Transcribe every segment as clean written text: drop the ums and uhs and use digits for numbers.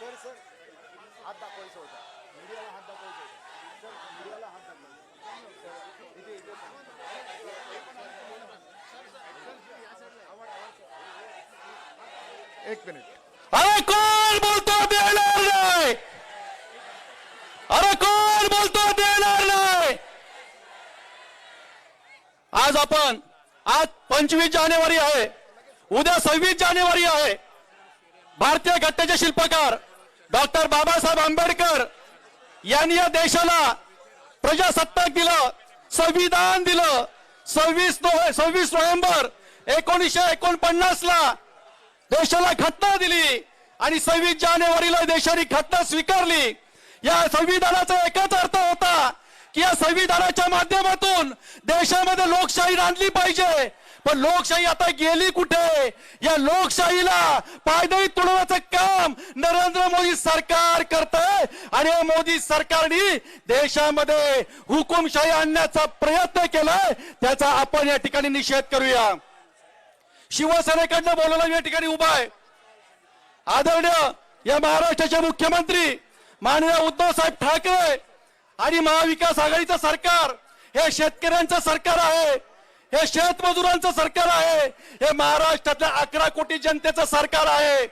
हात दाखवायचा होता, मीडियाला हात दाखवायचा होता सर, मीडियाला हात दाखवायचा इथे इथे एक मिनिट. अरे कोण बोलतो देणार नाही? अरे कोण बोलतो देणार नाही? आज 25 जानेवारी आहे, उद्या 26 जानेवारी आहे. भारतीय घटनेचे शिल्पकार डॉक्टर बाबासाहेब आंबेडकर यांनी या देशाला प्रजासत्ताक दिलं, संविधान दिलं. 26 नोव्हेंबर 1949 ला देशाला घटना दिली आणि 26 जानेवारीला देशाने घटना स्वीकारली. या संविधानाचा एकच अर्थ होता की या संविधानाच्या माध्यमातून देशामध्ये लोकशाही आणली पाहिजे. पण लोकशाही आता गेली कुठे? या लोकशाहीला पायदळी तुडवण्याचं काम नरेंद्र मोदी सरकार करतंय आणि या मोदी सरकारने देशामध्ये हुकुमशाही आणण्याचा प्रयत्न केलाय. त्याचा आपण या ठिकाणी निषेध करूया. शिवसेनेकडनं बोलायला या ठिकाणी उभा आहे आदरणीय या महाराष्ट्राचे मुख्यमंत्री माननीय उद्धव साहेब ठाकरे आणि महाविकास आघाडीचं सरकार हे शेतकऱ्यांचं सरकार आहे, हे शेतमजुरांचं सरकार आहे, हे महाराष्ट्रातल्या 11 कोटी जनतेचं सरकार आहे.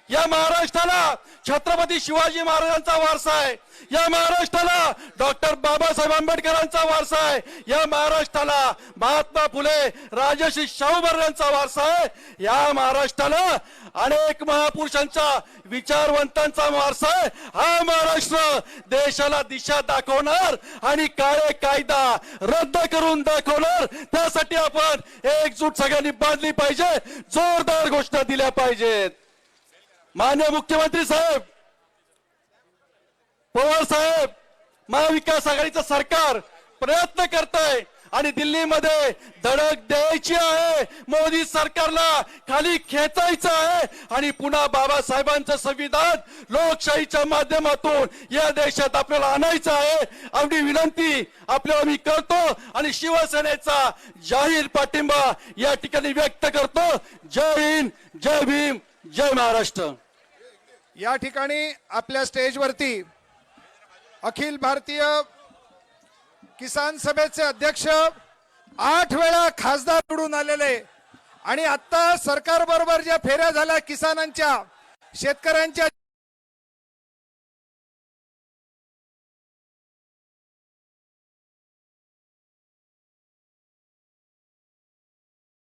या महाराष्ट्राला छत्रपती शिवाजी महाराजांचा वारसा आहे, या महाराष्ट्राला डॉक्टर बाबासाहेब आंबेडकरांचा वारसा आहे, या महाराष्ट्राला महात्मा फुले राजश्री शाहू महाराजांचा वारसा आहे, या महाराष्ट्राला अनेक महापुरुषांचा विचारवंतांचा वारसा आहे. हा महाराष्ट्र देशाला दिशा दाखवणार आणि काळे कायदा रद्द करून दाखवणार. त्यासाठी आपण एकजूट सगळ्यांनी बांधली पाहिजे, जोरदार घोषणा दिल्या पाहिजेत. माननीय मुख्यमंत्री साहेब, पवार साहेब, महाविकास आघाडीचं सरकार प्रयत्न करतंय आणि दिल्लीमध्ये धडक द्यायची आहे, मोदी सरकारला खाली खेचायचं आहे आणि पुन्हा बाबासाहेबांचं संविधान लोकशाहीच्या माध्यमातून या देशात आपल्याला आणायचं आहे. आमची विनंती आपल्याला मी करतो आणि शिवसेनेचा जाहीर पाठिंबा या ठिकाणी व्यक्त करतो. जय हिंद, जय भीम, जय महाराष्ट्र. या ठिकाणी आपल्या स्टेजवरती अखिल भारतीय किसान सभेचे अध्यक्ष 8 वेळा खासदार निवडून आलेले आणि आता सरकार बरोबर ज्या फेऱ्या झाल्या किसानांच्या, शेतकऱ्यांच्या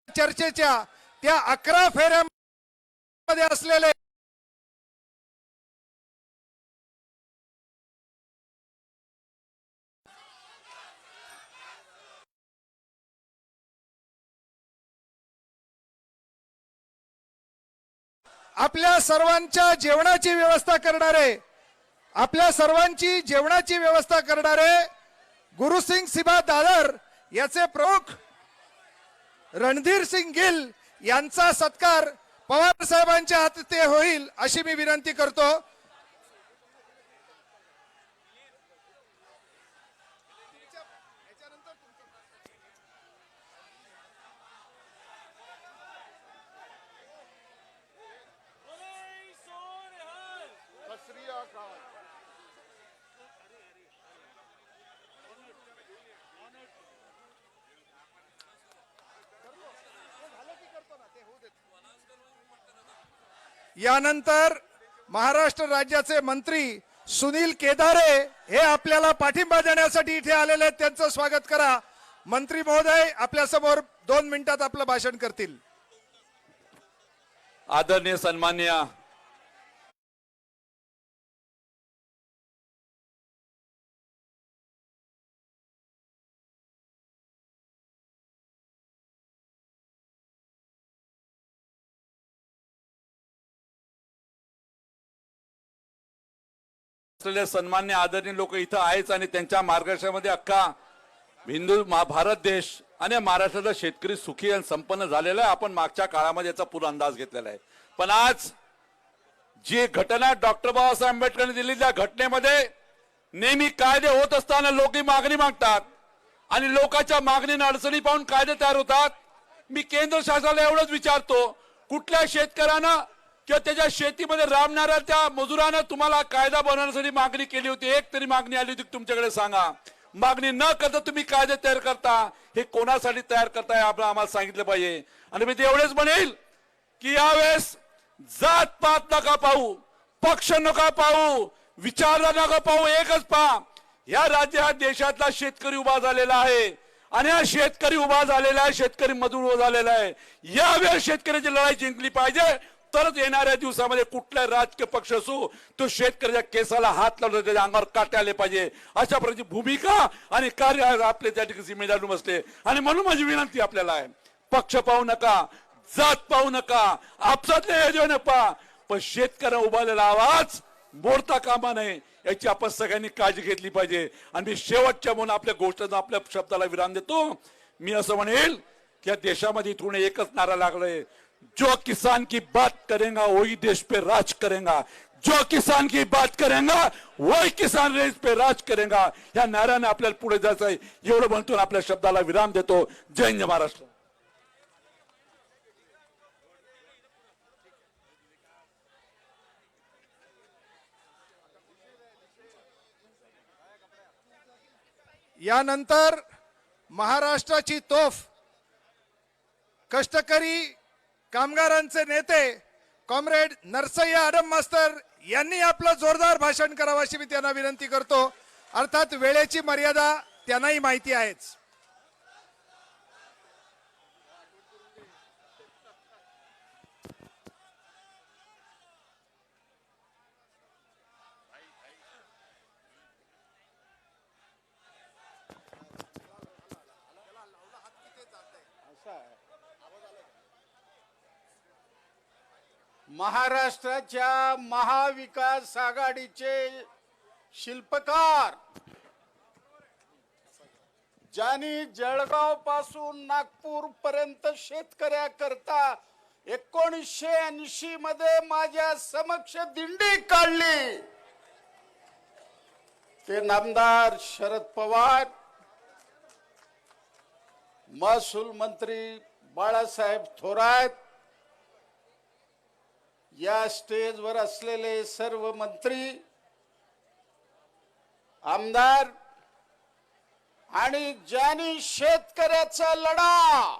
चर्चेच्या त्या 11 फेऱ्यामध्ये असलेले आपल्या सर्वांच्या जेवणाची व्यवस्था करणारे, आपल्या सर्वांची जेवणाची व्यवस्था करणारे गुरुसिंग सिबा दादर याचे प्रमुख रणधीर सिंग गिल यांचा सत्कार पवार साहेबांच्या हाती होईल अशी मी विनंती करतो. यानंतर महाराष्ट्र राज्याचे मंत्री सुनील केदारे हे आपल्याला पाठिंबा देण्यासाठी इथे आलेले आहेत. त्यांचं स्वागत करा. मंत्री महोदय आपल्या समोर 2 मिनिटात आपलं भाषण करतील. आदरणीय सन्माननीय सन्मान्य आदरणीय लोक इथं आहेच आणि त्यांच्या मार्गदर्शनामध्ये अख्खा हिंदू भारत देश आणि महाराष्ट्रातला शेतकरी सुखी आणि संपन्न झालेला आहे. आपण मागच्या काळामध्ये याचा पूर्ण अंदाज घेतलेला आहे. पण आज जी घटना डॉक्टर बाबासाहेब आंबेडकरांनी दिली त्या घटनेमध्ये नेहमी कायदे होत असताना लोक मागणी मागतात आणि लोकांच्या मागणीने अडचणी पाहून कायदे तयार होतात. मी केंद्र शासनाला एवढंच विचारतो, कुठल्या शेतकऱ्यानं किंवा त्याच्या शेतीमध्ये राबणाऱ्या त्या मजुरांना तुम्हाला कायदा बनवण्यासाठी मागणी केली होती, एक तरी मागणी आली होती तुमच्याकडे सांगा. मागणी न करता तुम्ही कायदे तयार करता, हे कोणासाठी तयार करताय आम्हाला सांगितलं पाहिजे. आणि मी ते एवढेच म्हणेल की यावेळेस जात पात नका पाहू, पक्ष नका पाहू, विचारधारा नका पाहू, एकच पहा. या राज्यात देशातला शेतकरी उभा झालेला आहे आणि हा शेतकरी उभा झालेला आहे, शेतकरी मजूर उभा झालेला आहे. यावेळेस शेतकऱ्याची लढाई जिंकली पाहिजे, तरच येणाऱ्या दिवसामध्ये कुठला राजकीय पक्ष असो तो शेतकऱ्याच्या केसाला हात लावला, त्याच्या अंगावर काटे आले पाहिजे. अशा प्रकारची भूमिका आणि कार्य आपले त्या ठिकाणी जिम्मेदारी बसले. आणि म्हणून माझी विनंती आपल्याला आहे, पक्ष पाहू नका, जात पाहू नका, आपसातले योजना पहा, पण शेतकऱ्या उभारलेला आवाज मोडता कामा नये याची आपण सगळ्यांनी काळजी घेतली पाहिजे. आणि मी शेवटच्या म्हणून आपल्या गोष्टीचा आपल्या शब्दाला विराम देतो. मी असं म्हणेल की या देशामध्ये इथून एकच नारा लागलाय, जो किसान की बात करेगा वही देश पे राज करेगा, जो किसान की बात करेगा वही किसान देश पे राज करेगा. या नाऱ्याने आपल्याला पुढे जायचं आहे. एवढं म्हणतो आपल्या शब्दाला विराम देतो. जय हिंद महाराष्ट्र. यानंतर महाराष्ट्राची तोफ कष्टकरी कामगारांचे नेते कॉम्रेड नरसय्या आडम मास्तर यांनी आपलं जोरदार भाषण करावं अशी मी त्यांना विनंती करतो. अर्थात वेळेची मर्यादा त्यांनाही माहिती आहेच. महाराष्ट्राच्या महाविकास आघाडीचे शिल्पकार ज्यांनी जळगाव पासून नागपूर पर्यंत शेतकऱ्याकरता 1980 मध्ये माझ्या समक्ष दिंडी काढली, ते नामदार शरद पवार, महसूल मंत्री बाळासाहेब थोरात, या स्टेजवर असलेले सर्व मंत्री, आमदार आणि ज्यांनी शेतकऱ्याचा लढा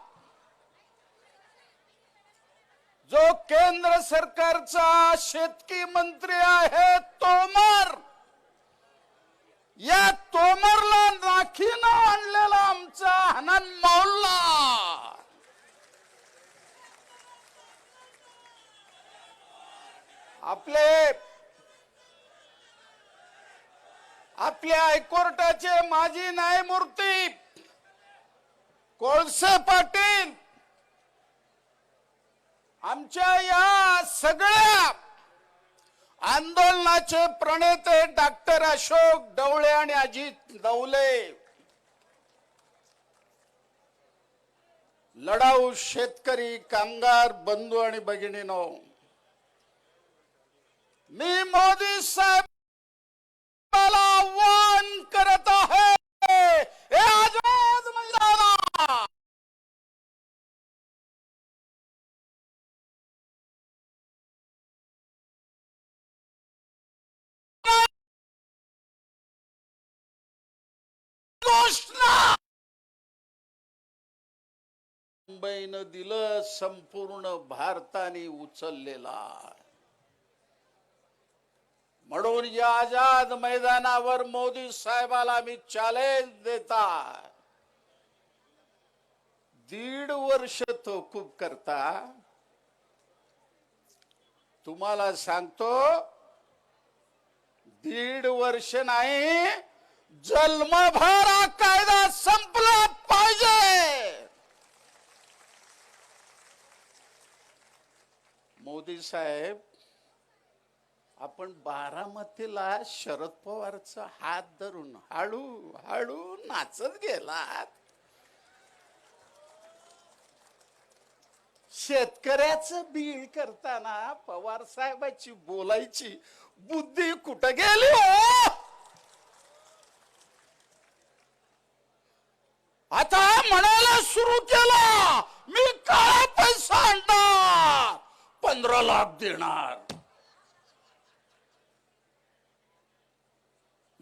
जो केंद्र सरकारचा शेतकी मंत्री आहे तोमर, या तोमरला राखीनं आणलेला आमचा हनन मौल्ला, आपल्या हायकोर्टाचे माजी न्यायमूर्ती कोळसे पाटील, आमच्या या सगळ्या आंदोलनाचे प्रणेते डॉक्टर अशोक ढवळे आणि अजित नवले, लढाऊ शेतकरी कामगार बंधू आणि भगिनींनो, मी मोदी साहेबाला आव्हान करत आहे, हे आझाद मैदाना घोषणा मुंबईनं दिलं, संपूर्ण भारताने उचललेला. म्हणून या आझाद मैदानावर मोदी साहेबाला मी चॅलेंज देता, 1.5 वर्ष तहकूब करता. तुम्हाला सांगतो 1.5 वर्ष नाही, जन्मभर हा कायदा संपला पाहिजे. मोदी साहेब, आपण बारामतीला शरद पवारचा हात धरून हळू हळू नाचत गेलात. शेतकऱ्याचं बीळ करताना पवार साहेबाची बोलायची बुद्धी कुठं गेली हो? आता म्हणायला सुरू केला, मी काळा पैसा आणणार, 15 जबाब देणार.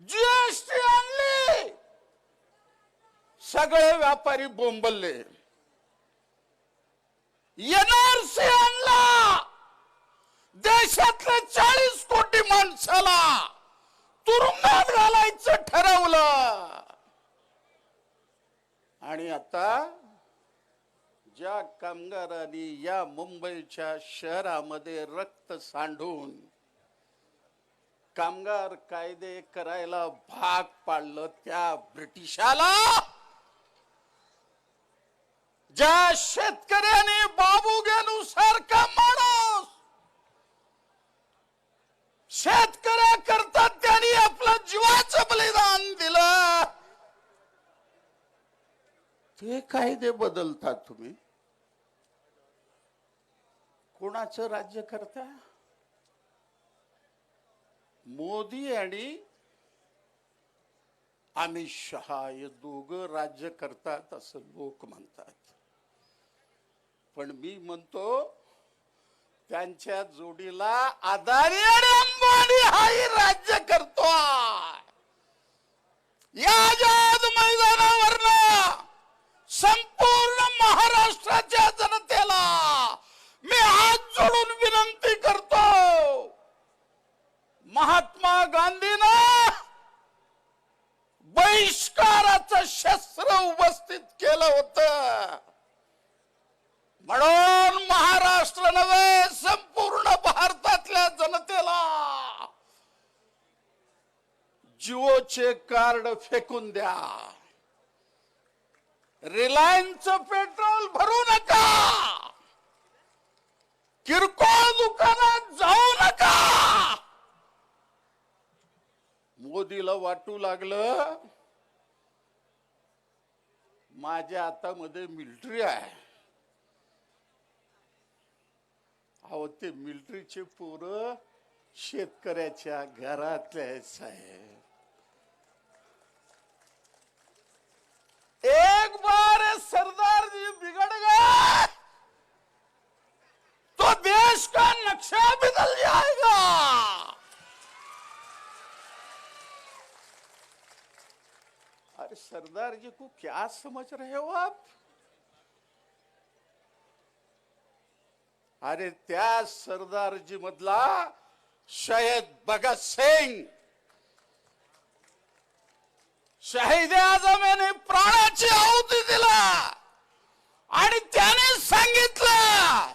जीएसटी आणली, सगळे व्यापारी बोंबलले. एनआरसी आणला, देशातल्या 40 कोटी माणसाला तुरुंगात घालायचं ठरवलं. आणि आता ज्या कामगारांनी या मुंबईच्या शहरामध्ये रक्त सांडून कामगार कायदे करायला भाग पाडलं, त्या ब्रिटिशाला ज्या शेतकऱ्यांनी बाबू गेनू सारखा माणूस शेतकऱ्याकरता त्यांनी आपलं जीवाचं बलिदान दिलं, ते कायदे बदलतात तुम्ही. कोणाचं राज्य करता? मोदी आणि अमित शहा हे दोघं राज्य करतात असं लोक म्हणतात. पण मी म्हणतो त्यांच्या जोडीला अदानी आणि अंबानी हाही राज्य करतो. या आझाद मैदानावरनं संपूर्ण महाराष्ट्राच्या जनतेला मी हात जोडून विनंती करतो. महात्मा गांधींना बहिष्काराचं शस्त्र उपस्थित केलं होतं, म्हणून महाराष्ट्र नव्हे संपूर्ण भारतातल्या जनतेला जिओचे कार्ड फेकून द्या, रिलायन्सचं पेट्रोल भरू नका, किरकोळ दुकानात जाऊ नका. मोदीला वाटू लागलं माझ्या हातामध्ये मिलिटरी आहे. अहो, ते मिलिटरीचे पोरं शेतकऱ्याच्या घरातले साहेब. एक बार सरदार जी बिगड़ गए तो देश का नक्शा बदल जाएगा. अरे सरदार जी को क्या समझ रहे हो आप? अरे त्या सरदारजी मधला शहीद भगत सिंग, शहीद आझम याने प्राणाची आहुती दिला आणि त्याने सांगितलं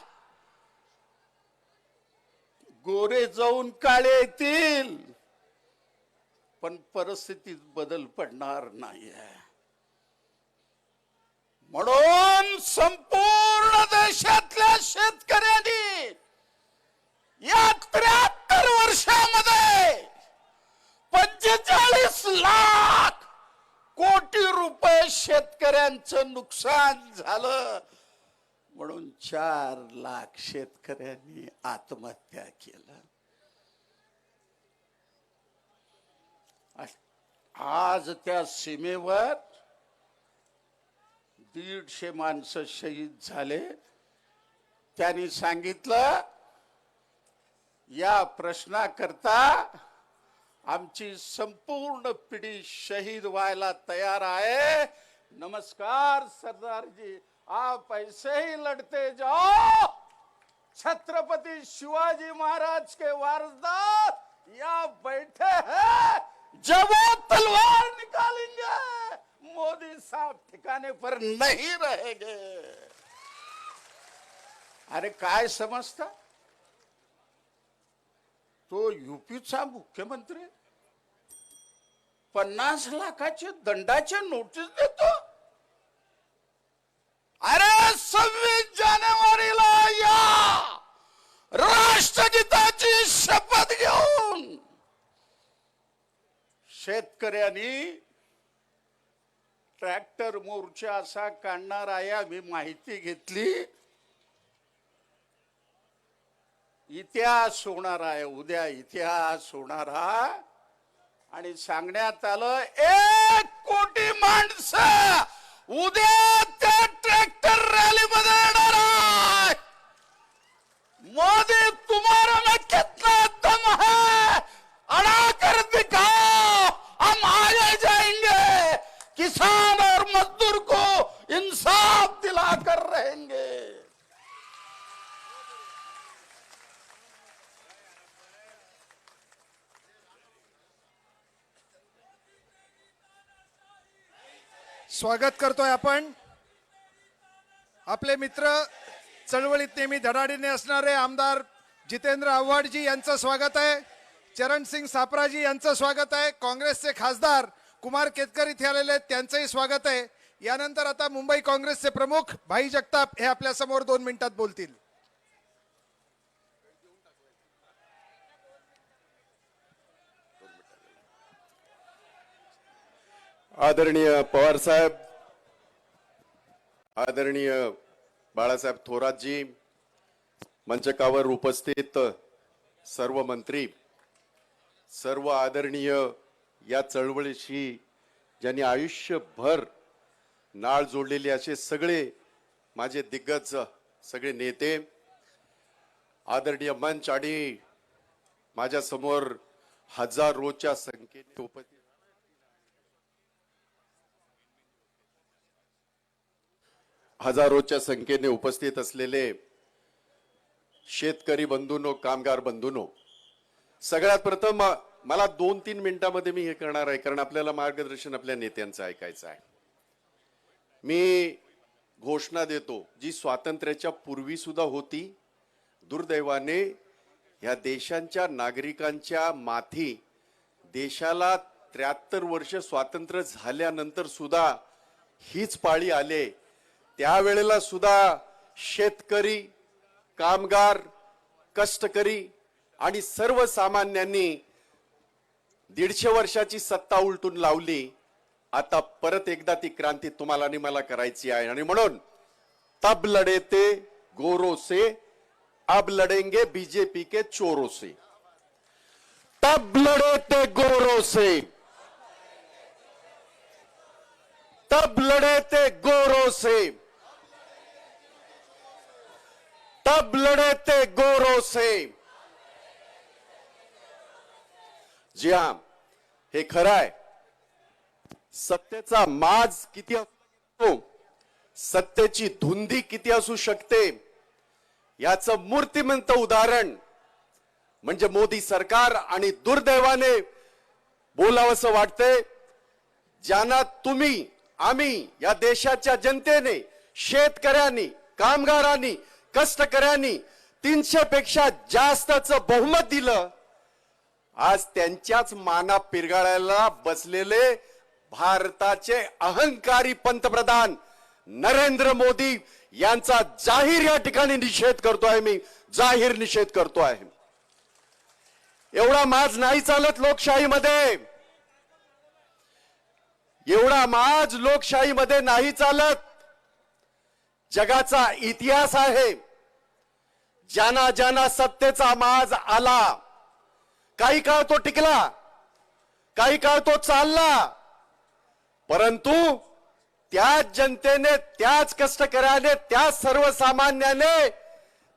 गोरे जाऊन काळे येतील पण परिस्थितीत बदल पडणार नाही. म्हणून संपूर्ण देशातल्या शेतकऱ्यांनी या 73 वर्षामध्ये 45 लाख कोटी रुपये शेतकऱ्यांचं नुकसान झालं, म्हणून 4 लाख शेतकऱ्यांनी आत्महत्या केलं. आज त्या सीमेवर 150 माणसं शहीद झाले. त्यांनी सांगितलं या प्रश्नाकरता आमची संपूर्ण पिढी शहीद व्हायला तयार आहे. नमस्कार सरदार जी, आप ऐसे ही लड़ते जाओ. छत्रपति शिवाजी महाराज के वारसदार यहाँ बैठे हैं, जब वो तलवार निकालेंगे मोदी साहब ठिकाने पर नहीं रहेंगे. अरे काय समजता? तो यूपीचा मुख्यमंत्री 50 लाखाचे दंडाचे नोटीस देतो. अरे 26 जानेवारीला या राष्ट्रगीताची शपथ घेऊन शेतकऱ्यांनी ट्रॅक्टर मोर्चा असा काढणार आहे. आम्ही माहिती घेतली. इतिहास होणार आहे, उद्या इतिहास होणारा. आणि सांगण्यात आलं 1 कोटी माणसं उद्या त्या ट्रॅक्टर रॅली मध्ये येणार आहे. मोदी तू स्वागत करतोय आपण. आपले मित्र चळवळीत नेहमी धडाडीने असणारे आमदार जितेंद्र आव्हाडजी यांचं स्वागत आहे. चरण सिंग सापराजी यांचं स्वागत आहे. काँग्रेसचे खासदार कुमार केतकर इथे आलेले आहेत, त्यांचंही स्वागत आहे. यानंतर आता मुंबई काँग्रेसचे प्रमुख भाई जगताप हे आपल्या समोर 2 मिनिटात बोलतील. आदरणीय पवार साहेब, आदरणीय बाळासाहेब थोरातजी, मंचकावर उपस्थित सर्व मंत्री, सर्व आदरणीय या चळवळीशी ज्यांनी आयुष्यभर नाळ जोडलेले असे सगळे माझे दिग्गज सगळे नेते, आदरणीय मंच आणि माझ्या समोर हजारोच्या संख्येने उपस्थित हजारोच्या संख्येने उपस्थित असलेले शेतकरी बंधूंनो, कामगार बंधूंनो, सगळ्यात प्रथम मला 2-3 मिनिटांमध्ये मी हे करणार आहे, कारण आपल्याला मार्गदर्शन आपल्या नेत्यांचं ऐकायचं आहे. मी घोषणा देतो जी स्वातंत्र्याच्या पूर्वी सुद्धा होती. दुर्दैवाने या देशांच्या नागरिकांच्या माथी देशाला 73 वर्ष स्वातंत्र्य झाल्यानंतर सुद्धा हीच पाळी आले. त्यावेळेला सुद्धा शेतकरी, कामगार, कष्टकरी आणि सर्वसामान्यांनी 150 वर्षाची सत्ता उलटून लावली. आता परत एकदा ती क्रांती तुम्हाला आणि मला करायची आहे. आणि म्हणून तब लढे ते गोरों से, अब लढेंगे बीजेपी के चोरों से. तब लढे ते गोरों से, तब लढे ते गोरों से, तब लढे ते गोरों से. जी हां, हे खरं आहे. सत्तेचा माज किती असतो, सत्तेची धुंदी किती असू शकते, याचं मूर्तिमंत उदाहरण म्हणजे मोदी सरकार. आणि दुर्दैवाने बोलावंसं वाटतंय, ज्यांना तुम्ही, आम्ही, या देशाच्या जनतेने, शेतकऱ्यांनी, कामगारांनी, कष्टकऱ्यांनी 300 पेक्षा जास्तचं बहुमत दिलं, आज त्यांच्याच माना पिरगाळायला बसलेले भारताचे अहंकारी पंतप्रधान नरेंद्र मोदी यांचा जाहीर या ठिकाणी निषेध करतोय. मी जाहीर निषेध करतो आहे. एवढा माज नाही चालत लोकशाहीमध्ये, एवढा माज लोकशाहीमध्ये नाही चालत. जगाचा इतिहास आहे, ज्यांना ज्यांना सत्तेचा माज आला, काही काळ तो टिकला, काही काळ तो चालला, परंतु त्याच जनतेने, त्याच कष्टकऱ्याने, त्याच सर्वसामान्याने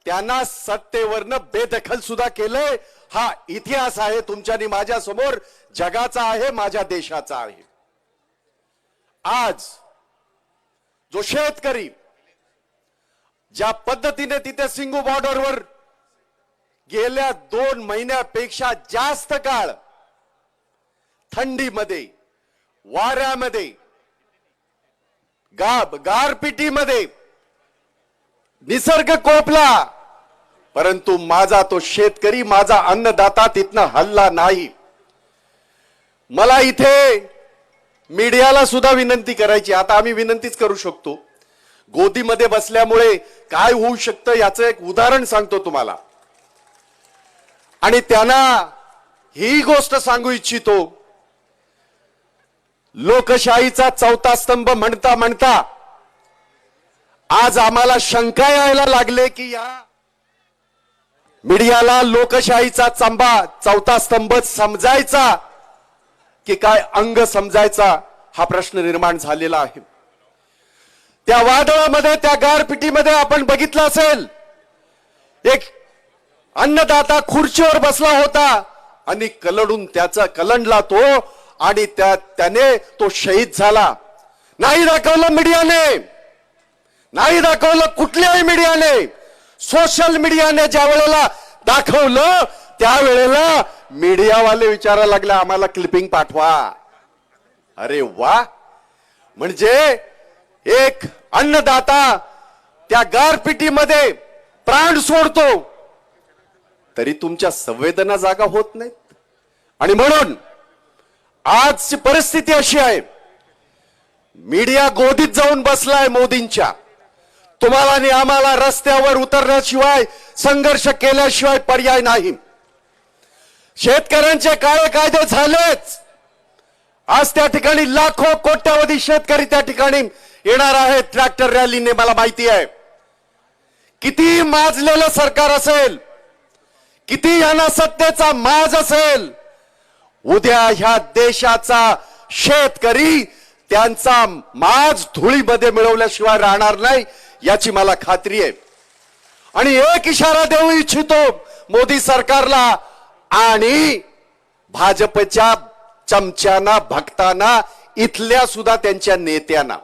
त्यांना सत्तेवरनं बेदखल सुद्धा केलंय. हा इतिहास आहे तुमच्या आणि माझ्या समोर, जगाचा आहे, माझ्या देशाचा आहे. आज जो शेतकरी ज्या पद्धतीने तिथे सिंगू बॉर्डरवर गेल्या 2 महिन्यापेक्षा जास्त काळ थंडीमध्ये, वाऱ्यामध्ये, गारपिटीमध्ये निसर्ग कोपला, परंतु माझा तो शेतकरी, माझा अन्नदाता तिथनं हल्ला नाही. मला इथे मीडियाला सुद्धा विनंती करायची, आता आम्ही विनंतीच करू शकतो. गोदीमध्ये बसल्यामुळे काय होऊ शकतं याचं एक उदाहरण सांगतो तुम्हाला. आणि त्यांना ही गोष्ट सांगू इच्छितो, लोकशाहीचा 4था स्तंभ म्हणता म्हणता आज आम्हाला शंका यायला लागले की या मीडियाला लोकशाहीचा 4था स्तंभ समजायचा की काय अंग समजायचा, हा प्रश्न निर्माण झालेला आहे. त्या वादळामध्ये, त्या गारपिटीमध्ये आपण बघितलं असेल, एक अन्नदाता खुर्चीवर बसला होता आणि कलंडला तो, आणि त्याने तो शहीद झाला. नाही दाखवलं मीडियाने, नाही दाखवलं कुठल्याही मीडियाने. सोशल मीडियाने ज्या वेळेला दाखवलं त्यावेळेला मीडियावाले विचारायला लागले आम्हाला क्लिपिंग पाठवा. अरे वा, म्हणजे एक अन्नदाता त्या गारपिटीमध्ये प्राण सोडतो तरी तुमच्या संवेदना जागा होत नाहीत. आणि म्हणून आजची परिस्थिती अशी आहे, मीडिया गोदीत जाऊन बसलाय मोदींच्या. तुम्हाला आणि आम्हाला रस्त्यावर उतरण्याशिवाय, संघर्ष केल्याशिवाय पर्याय नाही. शेतकऱ्यांचे काळे कायदे झालेच. आज त्या ठिकाणी लाखो कोट्यावधी शेतकरी त्या ठिकाणी येणार आहेत ट्रॅक्टर रॅलीने, मला माहिती आहे. किती माजलेलं सरकार असेल, किती यांना सत्तेचा माज असेल, उद्या ह्या देशाचा शेतकरी त्यांचा माज धुळीमध्ये मिळवल्याशिवाय राहणार नाही, याची मला खात्री आहे. आणि एक इशारा देऊ इच्छितो मोदी सरकारला आणि भाजपच्या चमच्यांना, भक्तांना, इथल्या सुद्धा त्यांच्या नेत्यांना.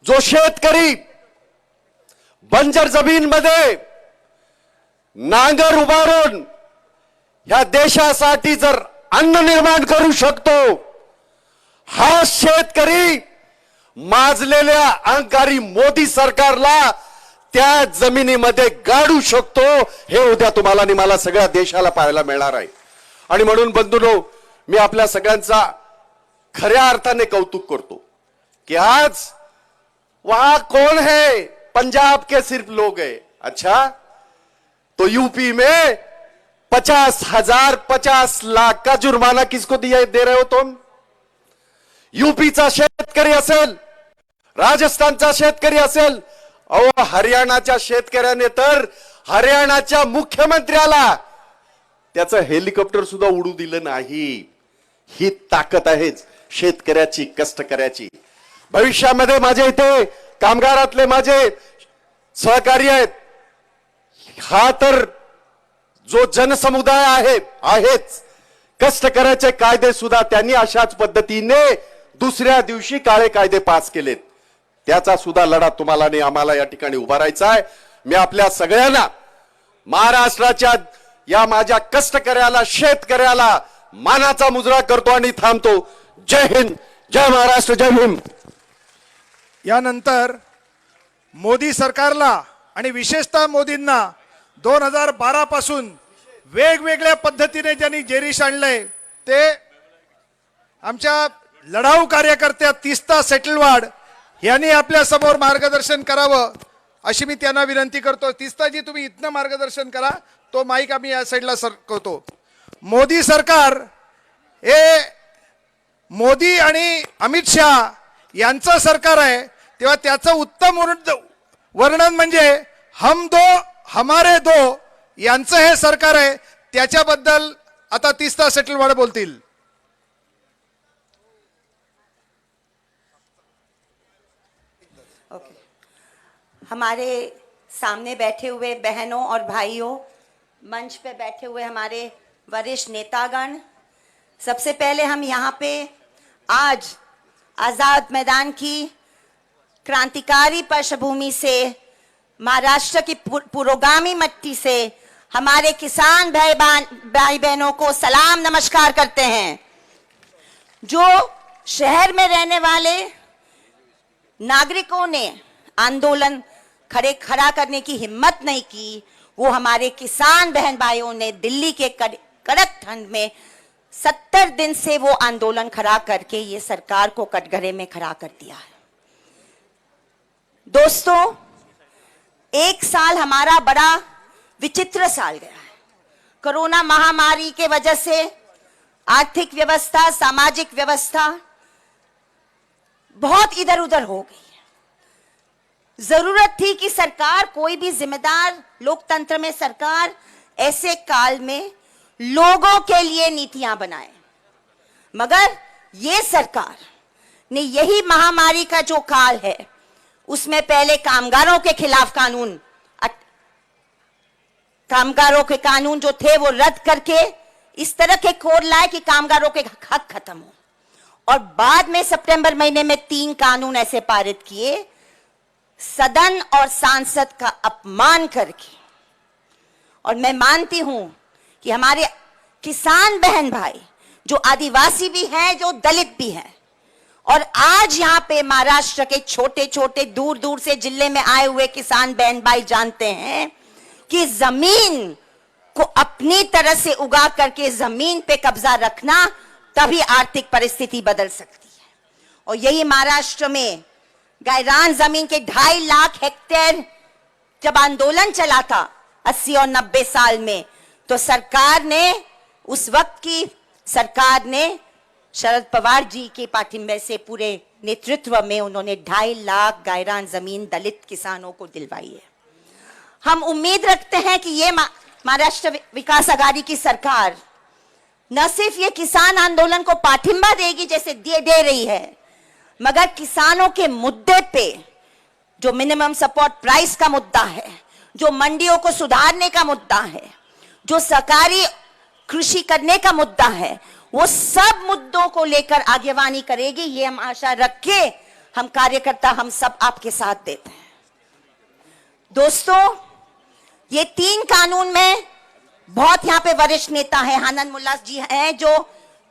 जो शेतकरी बंजर जमीनमध्ये नांगर उभारून या देशासाठी जर अन्न निर्माण करू शकतो, हा शेतकरी माजलेल्या अहंकारी मोदी सरकारला त्या जमिनीमध्ये गाडू शकतो, हे उद्या तुम्हाला आणि मला सगळ्या देशाला पाहायला मिळणार आहे. आणि म्हणून बंधूंनो, मी आपल्या सगळ्यांचा खऱ्या अर्थाने कौतुक करतो की आज वहां कौन है, पंजाब के सिर्फ लोग हैं. अच्छा, तो यूपी में 50,000 50 लाख का जुर्माना किसको दे रहे हो तुम? यूपीचा शेतकरी असेल, राजस्थानचा शेतकरी असेल, अहो हरियाणाच्या शेतकऱ्याने तर हरियाणाच्या मुख्यमंत्र्याला त्याचं हेलिकॉप्टर सुद्धा उडू दिलं नाही. ही ताकद आहे शेतकऱ्याची, कष्टकऱ्याची. भविष्यामध्ये माझे इथे कामगारातले माझे सहकारी आहेत. हा तर जो जनसमुदाय आहेच, कष्टकऱ्याचे कायदे सुद्धा त्यांनी अशाच पद्धतीने दुसऱ्या दिवशी काळे कायदे पास केलेत. त्याचा सुद्धा लढा तुम्हाला आणि आम्हाला या ठिकाणी उभारायचा आहे. मी आपल्या सगळ्यांना, महाराष्ट्राच्या या माझ्या कष्टकऱ्याला, शेतकऱ्याला मानाचा मुजरा करतो आणि थांबतो. जय हिंद, जय महाराष्ट्र, जय भीम. यानंतर मोदी सरकारला आणि विशेषतः मोदींना 2012 पासून वेगवेगळ्या पद्धतीने ज्यांनी जेरीस आणलंय, ते आमच्या लढाऊ कार्यकर्त्या तीस्ता सेटलवाड यांनी आपल्या समोर मार्गदर्शन करावं अशी मी त्यांना विनंती करतो. तीस्ताजी, तुम्ही इथनं मार्गदर्शन करा, तो माईक आम्ही या साईडला सरकवतो. मोदी सरकार हे मोदी आणि अमित शहा यांचं सरकार आहे, तेव्हा त्याचं उत्तम वर्णन म्हणजे हम दो हमारे दो यांचं हे सरकार आहे. त्याच्याबद्दल आता तीस्ता सेटलवाड बोलतील. हमारे सामने बैठे हुए बहनों और भाइयों, मंच पे बैठे हुए हमारे वरिष्ठ नेतागण, सबसे पहले हम यहाँ पे आज आजाद मैदान की क्रांतिकारी पृष्ठभूमि से, महाराष्ट्र की पुरोगामी मट्टी से हमारे किसान भाई बहनों को सलाम नमस्कार करते हैं. जो शहर में रहने वाले नागरिकों ने आंदोलन खड़ा करने की हिम्मत नहीं की, वो हमारे किसान बहन भाइयों ने दिल्ली के कड़क ठंड में 70 दिन से वो आंदोलन खड़ा करके ये सरकार को कटघरे में खड़ा कर दिया है. दोस्तों, एक साल हमारा बड़ा विचित्र साल गया है. कोरोना महामारी के वजह से आर्थिक व्यवस्था, सामाजिक व्यवस्था बहुत इधर उधर हो गई. जरूरत थी कि सरकार, कोई भी जिम्मेदार लोकतंत्र में सरकार ऐसे काल में लोगों के लिए नीतियां बनाए. मगर ये सरकार ने यही महामारी का जो काल है, उसमें पहले कामगारों के खिलाफ कामगारों के कानून जो थे वो रद्द करके इस तरह के कोड लाए कि कामगारों के हक खत्म हो, और बाद में सितंबर महीने में 3 कानून ऐसे पारित किए सदन और सांसद का अपमान करके. और मैं मानती हूं कि हमारे किसान बहन भाई जो आदिवासी भी हैं, जो दलित भी हैं, और आज यहाँ पे महाराष्ट्र के छोटे छोटे दूर दूर से जिले में आए हुए किसान बहन भाई जानते हैं कि जमीन को अपनी तरह से उगा करके जमीन पे कब्जा रखना, तभी आर्थिक परिस्थिति बदल सकती है। और यही महाराष्ट्र में गायरान जमीन के 2.5 लाख हेक्टेयर जब आंदोलन चला था 80 और 90 साल में, तो सरकार ने, उस वक्त की सरकार ने शरद पवार जी के पाठिंबे से पूरे नेतृत्व में उन्होंने 2.5 लाख गायरान जमीन दलित किसानों को दिलवाई है। हम उम्मीद रखते हैं कि ये महाराष्ट्र विकास आघाड़ी की सरकार न सिर्फ ये किसान आंदोलन को पाठिंबा देगी जैसे दे रही है, मगर किसानों के मुद्दे पे, जो मिनिमम सपोर्ट प्राइस का मुद्दा है, जो मंडियों को सुधारने का मुद्दा है, जो सहकारी कृषि करने का मुद्दा है, वो सब मुद्दों को लेकर आगेवानी करेगी। ये हम आशा रख के हम कार्यकर्ता हम सब आपके साथ देते हैं। दोस्तों, ये 3 कानून में बहुत यहाँ पे वरिष्ठ नेता है, आनंद मुल्ला जी हैं जो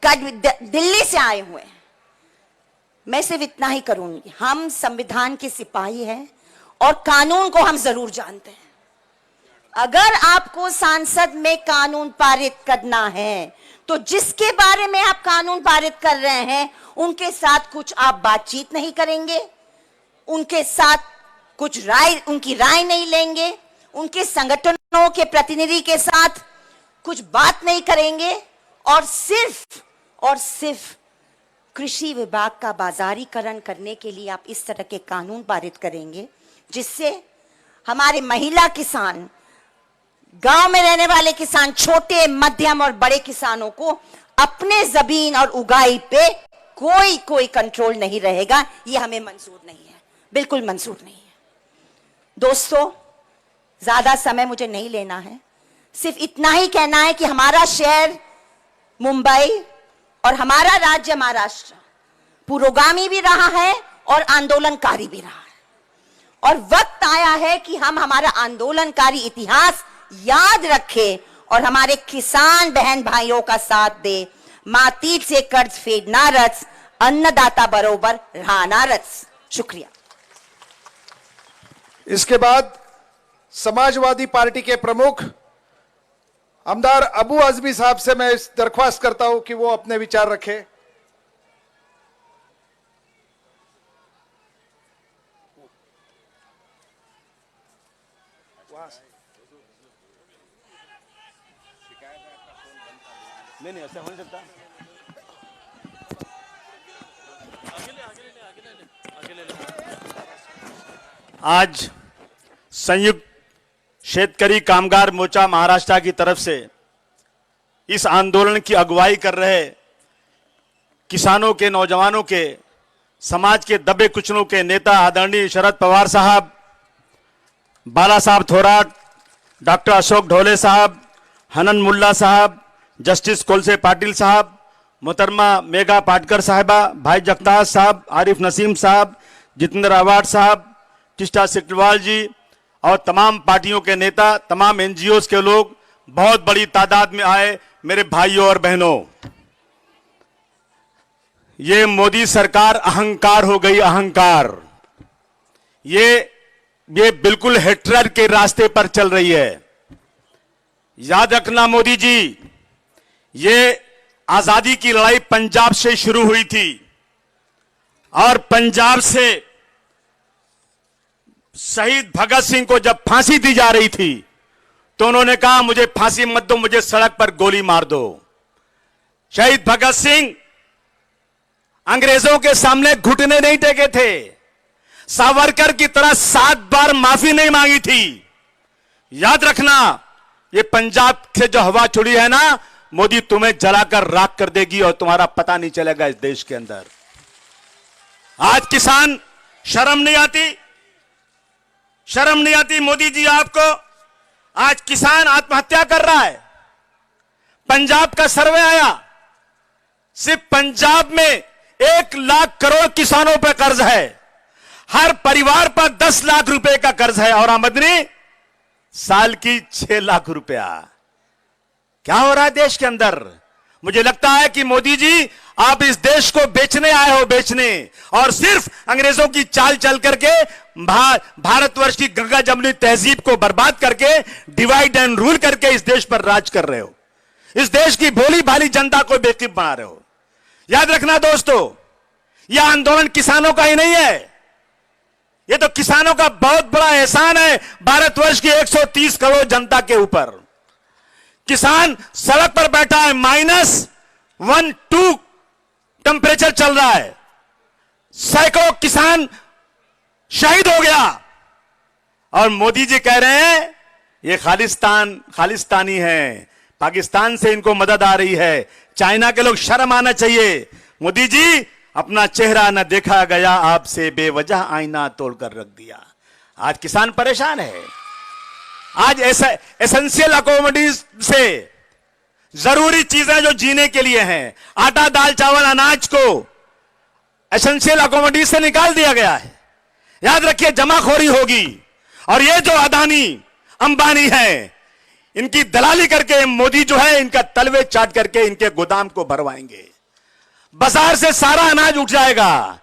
दिल्ली से आए हुए हैं। मैं सिर्फ इतना ही करूंगी, हम संविधान के सिपाही हैं और कानून को हम जरूर जानते हैं। अगर आपको संसद में कानून पारित करना है तो जिसके बारे में आप कानून पारित कर रहे हैं उनके साथ कुछ आप बातचीत नहीं करेंगे, उनके साथ कुछ उनकी राय नहीं लेंगे, उनके संगठनों के प्रतिनिधि के साथ कुछ बात नहीं करेंगे, और सिर्फ कृषि विभाग का बाजारीकरण करने के लिए आप इस तरह के कानून पारित करेंगे जिससे हमारे महिला किसान, गांव में रहने वाले किसान, छोटे मध्यम और बड़े किसानों को अपने जमीन और उगाई पे कोई कंट्रोल नहीं रहेगा। ये हमें मंजूर नहीं है, बिल्कुल मंजूर नहीं है। दोस्तों, ज्यादा समय मुझे नहीं लेना है, सिर्फ इतना ही कहना है कि हमारा शहर मुंबई और हमारा राज्य महाराष्ट्र पुरोगामी भी रहा है और आंदोलनकारी भी रहा है, और वक्त आया है कि हम हमारा आंदोलनकारी इतिहास याद रखें और हमारे किसान बहन भाइयों का साथ दे। मातीत से कर्ज फेडणारच, अन्नदाता बरोबर राहणारच। शुक्रिया। इसके बाद समाजवादी पार्टी के प्रमुख आमदार अबू आजमी साहब से मैं इस दरख्वास्त करता हूं कि वो अपने विचार रखें। नहीं ऐसा हो नहीं सकता। आज संयुक्त शेतकरी कामगार मोर्चा महाराष्ट्र की तरफ से इस आंदोलन की अगुवाई कर रहे किसानों के, नौजवानों के, समाज के दबे कुचलों के नेता आदरणीय शरद पवार साहब, बाला साहब थोराट, डॉक्टर अशोक ढोले साहब, आनंद मुल्ला साहब, जस्टिस कोलसे पाटिल साहब, मोहतरमा मेघा पाटकर साहिबा, भाई जगताज साहब, आरिफ नसीम साहब, जितेंद्र अवाड साहब, टिस्टा सिकलवाल जी और तमाम पार्टियों के नेता, तमाम एनजीओ के लोग बहुत बड़ी तादाद में आए। मेरे भाइयों और बहनों, ये मोदी सरकार अहंकार हो गई, अहंकार। ये बिल्कुल हिटलर के रास्ते पर चल रही है। याद रखना मोदी जी, ये आजादी की लड़ाई पंजाब से शुरू हुई थी और पंजाब से शहीद भगत सिंह को जब फांसी दी जा रही थी तो उन्होंने कहा मुझे फांसी मत दो, मुझे सड़क पर गोली मार दो। शहीद भगत सिंह अंग्रेजों के सामने घुटने नहीं टेके थे, सावरकर की तरह 7 बार माफी नहीं मांगी थी। याद रखना, ये पंजाब से जो हवा छुड़ी है ना, मोदी तुम्हें जलाकर राख कर देगी और तुम्हारा पता नहीं चलेगा इस देश के अंदर। आज किसान, शर्म नहीं आती? शर्म नहीं आती मोदी जी आपको? आज किसान आत्महत्या कर रहा है। पंजाब का सर्वे आया, सिर्फ पंजाब में 1 लाख करोड़ किसानों पर कर्ज है, हर परिवार पर 10 लाख रुपए का कर्ज है और आमदनी साल की 6 लाख रुपया। क्या हो रहा है देश के अंदर? मुझे लगता है कि मोदी जी आप इस देश को बेचने आए हो, बेचने, और सिर्फ अंग्रेजों की चाल चल करके भारतवर्ष की गंगा जमुनी तहजीब को बर्बाद करके डिवाइड एंड रूल करके इस देश पर राज कर रहे हो। इस देश की भोली भाली जनता को बेवकूफ बना रहे हो। याद रखना दोस्तों, यह आंदोलन किसानों का ही नहीं है, यह तो किसानों का बहुत बड़ा एहसान है भारतवर्ष की 130 करोड़ जनता के ऊपर। किसान सड़क पर बैठा है, -1-2 टेम्परेचर चल रहा है, सैकड़ों किसान शहीद हो गया, और मोदी जी कह रहे हैं ये खालिस्तानी है, पाकिस्तान से इनको मदद आ रही है। चाइना के लोग शर्म आना चाहिए। मोदी जी, अपना चेहरा न देखा गया आपसे, बेवजह आईना तोड़कर रख दिया। आज किसान परेशान है। आज एसेंशियल अकोमोडिटीज से जरूरी चीजें जो जीने के लिए हैं, आटा दाल चावल अनाज को एसेंशियल अकोमोडिटीज से निकाल दिया गया है। याद रखिए, जमाखोरी होगी, और ये जो अदानी अंबानी है, इनकी दलाली करके मोदी जो है इनका तलवे चाट करके इनके गोदाम को भरवाएंगे। बाजार से सारा अनाज उठ जाएगा,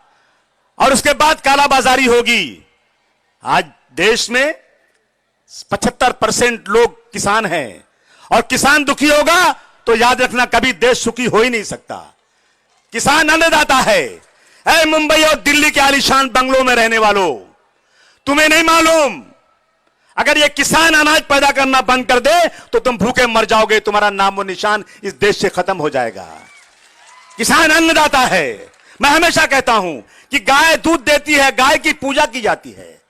और उसके बाद कालाबाजारी होगी। आज देश में 75% लोग किसान हैं, और किसान दुखी होगा तो याद रखना कभी देश सुखी हो ही नहीं सकता। किसान अन्नदाता है। ऐ मुंबई और दिल्ली के आलीशान बंगलों में रहने वालों, तुम्हें नहीं मालूम, अगर ये किसान अनाज पैदा करना बंद कर दे तो तुम भूखे मर जाओगे, तुम्हारा नामो निशान इस देश से खत्म हो जाएगा। किसान अन्नदाता है। मैं हमेशा कहता हूं कि गाय दूध देती है, गाय की पूजा की जाती है।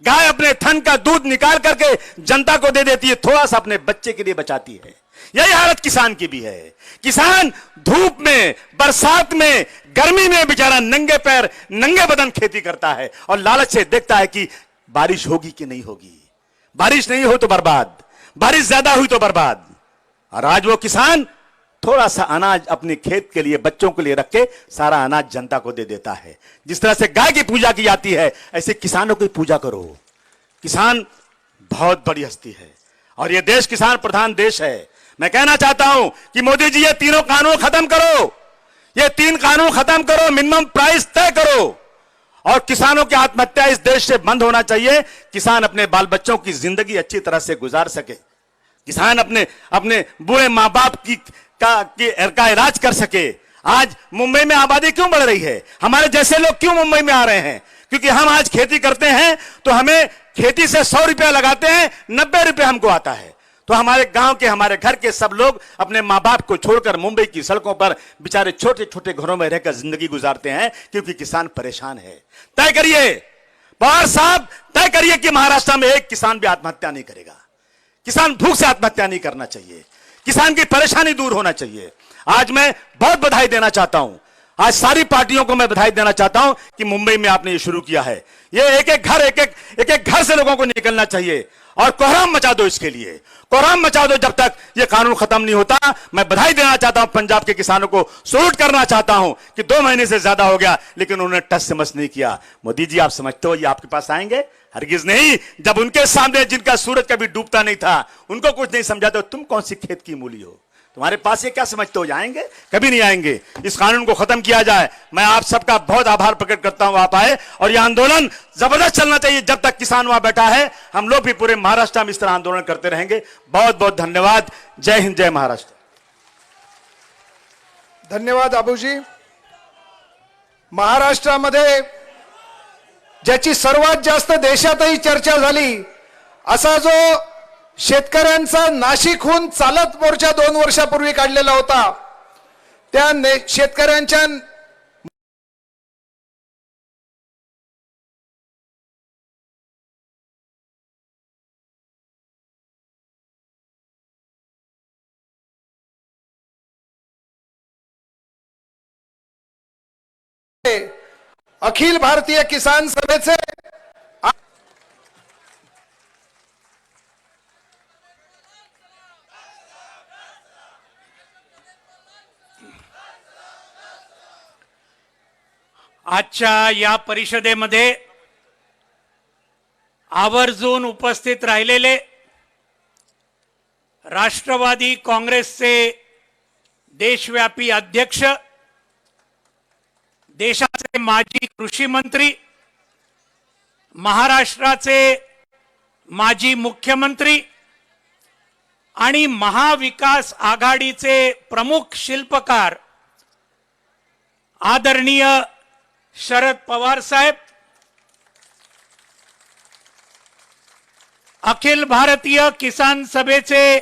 गाय अपने थन का दूध निकाल करके जनता को दे देती है, थोड़ा सा अपने बच्चे के लिए बचाती है। यही हालत किसान की भी है। किसान धूप में, बरसात में, गर्मी में बेचारा नंगे पैर नंगे बदन खेती करता है, और लालच से देखता है कि बारिश होगी कि नहीं होगी। बारिश नहीं हो तो बर्बाद, बारिश ज्यादा हुई तो बर्बाद। और आज वो किसान थोड़ा सा अनाज अपने खेत के लिए, बच्चों के लिए रख के सारा अनाज जनता को दे देता है। जिस तरह से गाय की पूजा की जाती है, ऐसे किसानों की पूजा करो। किसान बहुत बड़ी हस्ती है, और यह देश किसान प्रधान देश है। मैं कहना चाहता हूं कि मोदी जी, ये तीनों कानून खत्म करो, ये 3 कानून खत्म करो, मिनिमम प्राइस तय करो, और किसानों की आत्महत्या इस देश से बंद होना चाहिए। किसान अपने बाल बच्चों की जिंदगी अच्छी तरह से गुजार सके, किसान अपने बूढ़े मां बाप का इलाज कर सके। आज मुंबई में आबादी क्यों बढ़ रही है? हमारे जैसे लोग क्यों मुंबई में आ रहे हैं? क्योंकि हम आज खेती करते हैं तो हमें खेती से 100 रुपया लगाते हैं, 90 रुपया हमको आता है। तो हमारे गांव के, हमारे घर के सब लोग अपने मां बाप को छोड़कर मुंबई की सड़कों पर बेचारे छोटे छोटे घरों में रहकर जिंदगी गुजारते हैं, क्योंकि किसान परेशान है। तय करिए पवार साहब, तय करिए कि महाराष्ट्र में एक किसान भी आत्महत्या नहीं करेगा। किसान भूख से आत्महत्या नहीं करना चाहिए, किसान की परेशानी दूर होना चाहिए। आज मैं बहुत बधाई देना चाहता हूं, आज सारी पार्टियों को मैं बधाई देना चाहता हूं कि मुंबई में आपने ये शुरू किया है। ये एक एक घर से लोगों को निकलना चाहिए, और कोहराम मचा दो इसके लिए, कोहराम मचा दो जब तक ये कानून खत्म नहीं होता। मैं बधाई देना चाहता हूं पंजाब के किसानों को, सैल्यूट करना चाहता हूं कि 2 महीने से ज्यादा हो गया लेकिन उन्होंने टस से मस नहीं किया। मोदी जी, आप समझते हो ये आपके पास आएंगे? हरगिज नहीं। जब उनके सामने जिनका सूरज कभी डूबता नहीं था, उनको कुछ नहीं समझा, तो तुम कौन सी खेत की मूली हो? तुम्हारे पास ये क्या समझते हो? आएंगे? कभी नहीं आएंगे। इस कानून को खत्म किया जाए। मैं आप सबका बहुत आभार प्रकट करता हूं, आप आए, और यह आंदोलन जबरदस्त चलना चाहिए जब तक किसान वहां बैठा है। हम लोग भी पूरे महाराष्ट्र में इस तरह आंदोलन करते रहेंगे। बहुत बहुत धन्यवाद। जय हिंद, जय महाराष्ट्र। धन्यवाद अबूजी। महाराष्ट्रामध्ये ज्याची सर्वात जास्त देशातही चर्चा झाली, असा जो शेतकऱ्यांचा नाशिकहून चालत मोर्चा 2 वर्षापूर्वी काढलेला होता, त्या शेतकऱ्यांच्या अखिल भारतीय किसान सभेचे आजच्या या परिषदेमध्ये आवर्जून उपस्थित राहिलेले राष्ट्रवादी काँग्रेसचे देशव्यापी अध्यक्ष, देशाचे माजी कृषी मंत्री, महाराष्ट्राचे माजी मुख्यमंत्री आणि महाविकास आघाडीचे प्रमुख शिल्पकार आदरणीय शरद पवार साहेब, अखिल भारतीय किसान सभेचे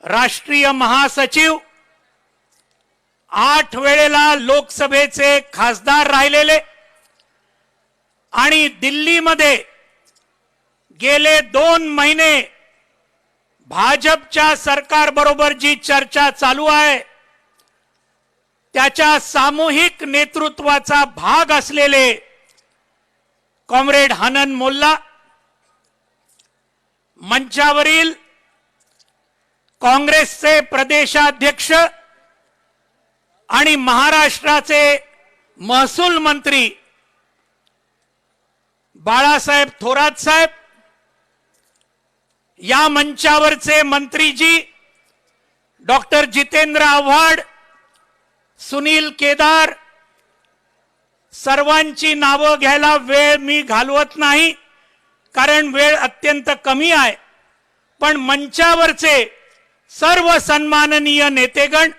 राष्ट्रीय महासचिव, 8 वेळेला लोकसभेचे खासदार राहिलेले आणि दिल्लीमध्ये गेले 2 महिने भाजपच्या सरकारबरोबर जी चर्चा चालू आहे त्याच्या सामूहिक नेतृत्वाचा भाग असलेले कॉम्रेड हनन मोल्ला, मंचावरील काँग्रेसचे प्रदेशाध्यक्ष आणि महाराष्ट्राचे महसूल मंत्री बाळासाहेब थोरात साहेब, या मंचावरचे मंत्रीजी डॉक्टर जितेंद्र आव्हाड, सुनील केदार, सर्वांची नावं घ्यायला वेळ मी घालवत नाही कारण वेळ अत्यंत कमी आहे, पण मंचावरचे सर्व सन्माननीय नेतेगण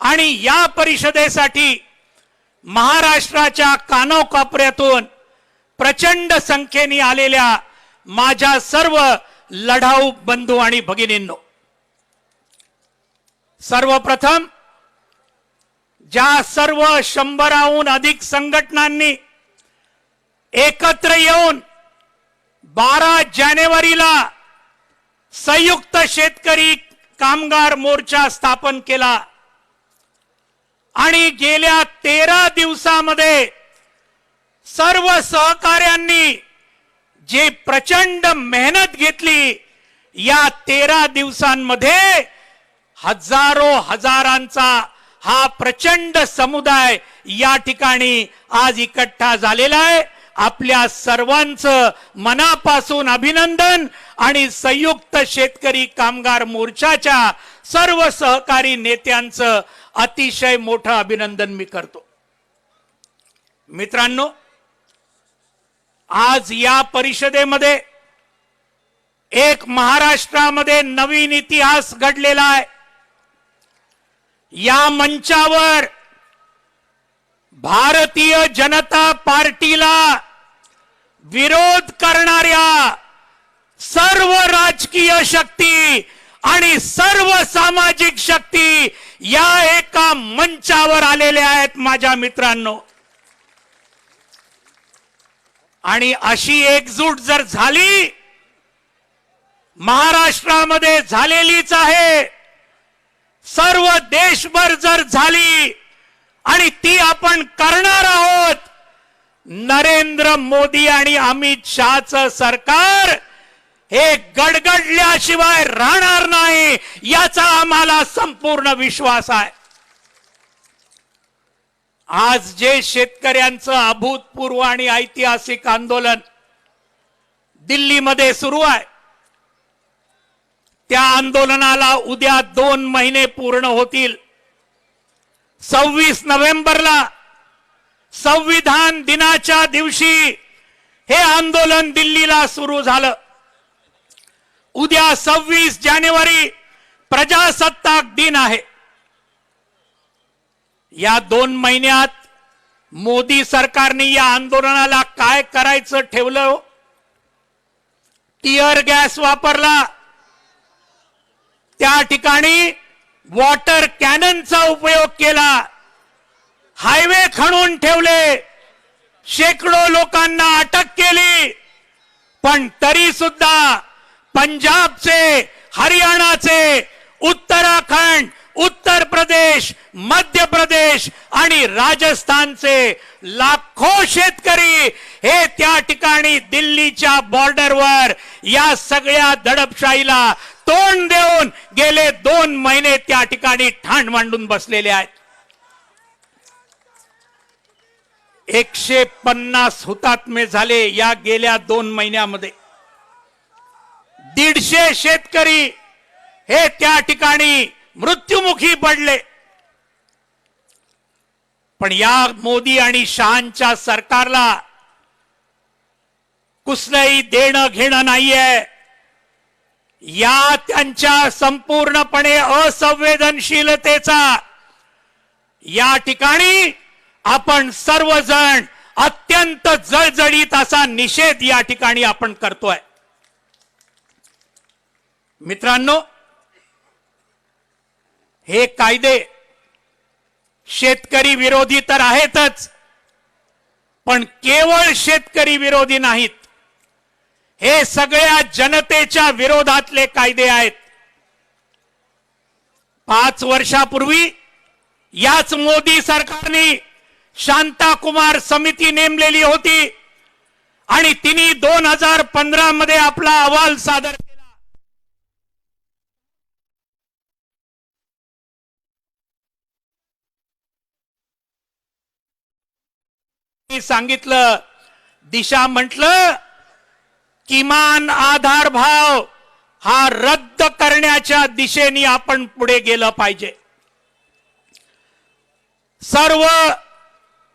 आणि या परिषदेसाठी महाराष्ट्राच्या कानाकोपऱ्यातून प्रचंड संख्येने आलेल्या माझ्या सर्व लढाऊ बंधू आणि भगिनींनो, सर्वप्रथम ज्या सर्व 100हून अधिक संघटनांनी एकत्र येऊन 12 जानेवारीला संयुक्त शेतकरी कामगार मोर्चा स्थापन केला आणि गेल्या 13 दिवसामध्ये सर्व सहकार्यांनी जे प्रचंड मेहनत घेतली, या 13 दिवसांमध्ये हजारांचा हा प्रचंड समुदाय या ठिकाणी आज इकट्ठा झालेला आहे. आपल्या सर्वांचं मनापासून अभिनंदन आणि संयुक्त शेतकरी कामगार मोर्चाच्या सर्व सहकारी नेत्यांचं अतिशय मोठं अभिनंदन मी करतो. मित्रांनो, आज या परिषदेमध्ये एक महाराष्ट्रामध्ये नवीन इतिहास घडलेला आहे. या मंचावर भारतीय जनता पार्टीला विरोध करणाऱ्या सर्व राजकीय शक्ती आणि सर्व सामाजिक शक्ती या एका मंचावर आलेल्या आहेत माझ्या मित्रांनो. आणि अशी एकजूट जर झाली, महाराष्ट्रामध्ये झालेलीच आहे, सर्व देशभर जर झाली आणि ती आपण करणार आहोत, नरेंद्र मोदी आणि अमित शहाचं सरकार हे गडगडल्याशिवाय राहणार नाही याचा आम्हाला संपूर्ण विश्वास आहे. आज जे शेतकऱ्यांचं अभूतपूर्व आणि ऐतिहासिक आंदोलन दिल्लीमध्ये सुरू आहे, त्या आंदोलनाला उद्या 2 महिने पूर्ण होतील. 26 नोव्हेंबरला संविधान दिनाच्या दिवशी हे आंदोलन दिल्लीला सुरू झालं. उद्या 26 जानेवारी प्रजासत्ताक दिन आहे. या 2 महिन्यात मोदी सरकारने या आंदोलनाला काय करायचं ठेवलं? टिअर गॅस वापरला, त्या ठिकाणी वॉटर कॅननचा उपयोग केला, हायवे खणून ठेवले, शेकडो लोकांना अटक केली, पण तरी सुद्धा पंजाबचे, हरियाणाचे, उत्तराखंड, उत्तर प्रदेश, मध्य प्रदेश आणि राजस्थानचे लाखो शेतकरी हे त्या ठिकाणी दिल्लीच्या बॉर्डरवर या सगळ्या दडपशाहीला तोंड देऊन गेले 2 महिने त्या ठिकाणी ठाण मांडून बसलेले आहेत. 150 हुतात्मे झाले या गेल्या 2 महिन्यामध्ये. 150 शेतकरी हे त्या ठिकाणी मृत्युमुखी पडले. पण या मोदी आणि शहांच्या सरकारला कुठलंही देणं घेणं नाहीये. या त्यांच्या संपूर्णपणे असंवेदनशीलतेचा या ठिकाणी आपण सर्वजण अत्यंत जळजळीत असा निषेध या ठिकाणी आपण करतोय. मित्रांनो, हे कायदे शेतकरी विरोधी तर आहेतच, पण केवळ शेतकरी विरोधी नाहीत. हे सगळ्या जनतेच्या विरोधातले कायदे आहेत. 5 वर्षापूर्वी याच मोदी सरकारने शांताकुमार समिती नेमलेली होती आणि तिने 2015 मध्ये आपला अहवाल सादर केला. सांगितलं, दिशा म्हटलं, किमान आधार भाव हा रद्द करण्याच्या दिशेने आपण पुढे गेलं पाहिजे. सर्व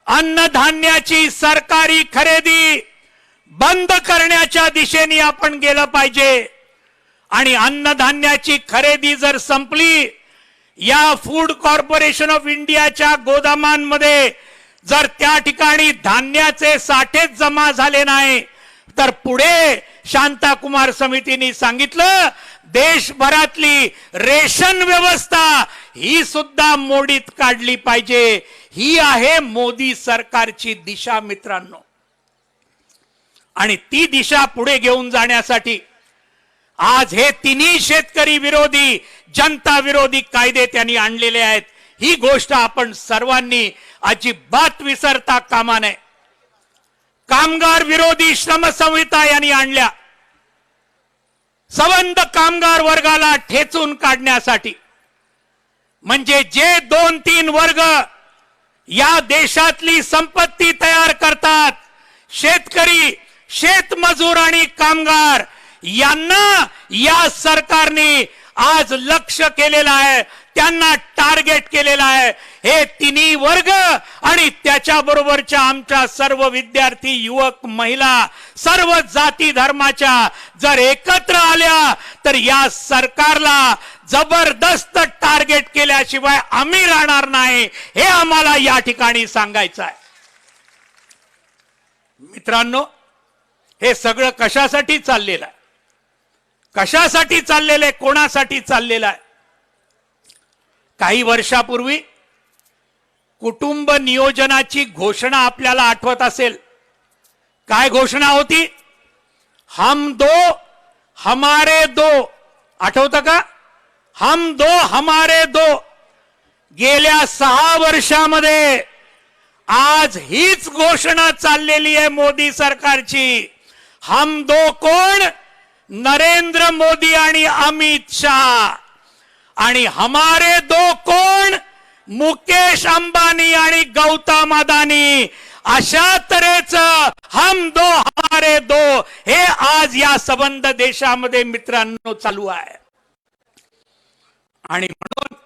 अन्नधान्याची सरकारी खरेदी बंद करण्याच्या दिशेने आपण गेलं पाहिजे. आणि अन्नधान्याची खरेदी जर संपली, या फूड कॉर्पोरेशन ऑफ इंडियाच्या गोदामांमध्ये जर त्या ठिकाणी धान्याचे साठेच जमा झाले नाही, तर पुढे शांताकुमार समितीने सांगितलं, देशभरातली रेशन व्यवस्था ही सुद्धा मोडीत काढली पाहिजे. ही आहे मोदी सरकारची दिशा मित्रांनो. आणि ती दिशा पुढे घेऊन जाण्यासाठी आज हे तिन्ही शेतकरी विरोधी, जनता विरोधी कायदे त्यांनी आणलेले आहेत. ही गोष्ट आपण सर्वांनी अजिबात विसरता कामा नये. कामगार विरोधी श्रम संहिता यांनी आणल्या, संबंध कामगार वर्गाला ठेचून काढण्यासाठी. म्हणजे जे 2-3 वर्ग या देशातली संपत्ती तयार करतात, शेतकरी, शेतमजूर आणि कामगार, यांना या सरकारने आज लक्ष केलेलं आहे, त्यांना टार्गेट केलेलं आहे. हे तिन्ही वर्ग आणि त्याच्याबरोबरच्या आमच्या सर्व विद्यार्थी, युवक, महिला, सर्व जाती धर्माच्या जर एकत्र आल्या तर या सरकारला जबरदस्त टार्गेट केल्याशिवाय आम्ही राहणार नाही, हे आम्हाला या ठिकाणी सांगायचं आहे. मित्रांनो, हे सगळं कशासाठी चाललेलं आहे? कशासाठी चाललेलं आहे? कोणासाठी चाललेलं आहे? काही वर्षापूर्वी कुटुंब नियोजनाची घोषणा आपल्याला आठवत असेल. काय घोषणा होती? हम दो हमारे दो. आठवतं का? हम दो हमारे दो. गेल्या 6 वर्षामध्ये आज हीच घोषणा चाललेली आहे मोदी सरकारची. हम दो कोण? नरेंद्र मोदी आणि अमित शहा. आणि हमारे दो कोण? मुकेश अंबानी आणि गौतम अदानी. अशा तऱ्हेचं हम दो हमारे दो हे आज या संबंध देशामध्ये मित्रांनो चालू आहे. आणि म्हणून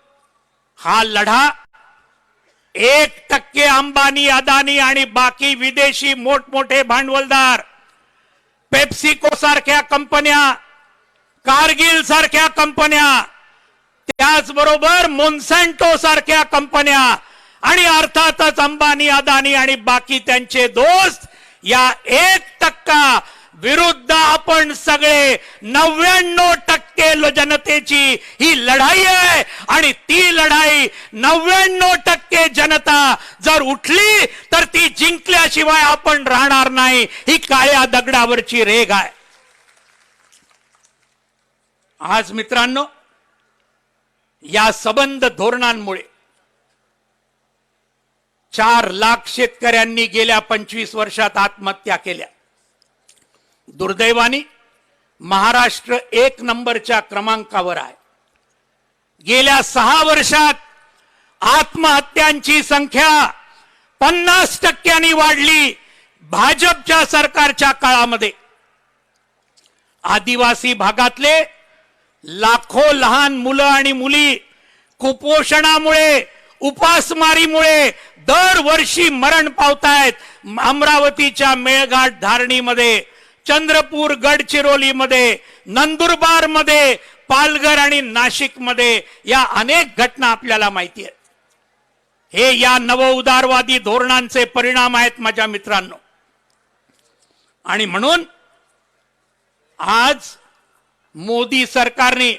हा लढा 1% अंबानी, अदानी आणि बाकी विदेशी मोठमोठे भांडवलदार, पेप्सिको सारख्या कंपन्या, कारगिल सारख्या कंपन्या, त्याचबरोबर मोन्सॅन्टो सारख्या कंपन्या आणि अर्थातच अंबानी, अदानी आणि बाकी त्यांचे दोस्त, या 1% विरुद्ध आपण सगळे 99% जनतेची ही लढाई आहे. आणि ती लढाई 99% जनता जर उठली तर ती जिंकल्याशिवाय आपण राहणार नाही. ही काळ्या दगडावरची रेघ आहे. आज मित्रांनो, या संबंध धोरणांमुळे 4 लाख शेतकऱ्यांनी गेल्या 25 वर्षात आत्महत्या केल्या. दुर्दैवाने महाराष्ट्र 1 नंबरच्या क्रमांकावर आहे. गेल्या 6 वर्षात आत्महत्यांची संख्या 50% वाढली भाजपच्या सरकारच्या काळामध्ये. आदिवासी भागातले लाखो लहान मुलं आणि मुली कुपोषणामुळे उपासमारीमुळे दरवर्षी मरण पावतायत. अमरावतीच्या मेळघाट धारणीमध्ये, चंद्रपूर गडचिरोलीमध्ये, नंदुरबारमध्ये, पालघर आणि नाशिकमध्ये या अनेक घटना आपल्याला माहिती आहेत. हे या नवउदारवादी धोरणांचे परिणाम आहेत माझ्या मित्रांनो. आणि म्हणून आज मोदी सरकारने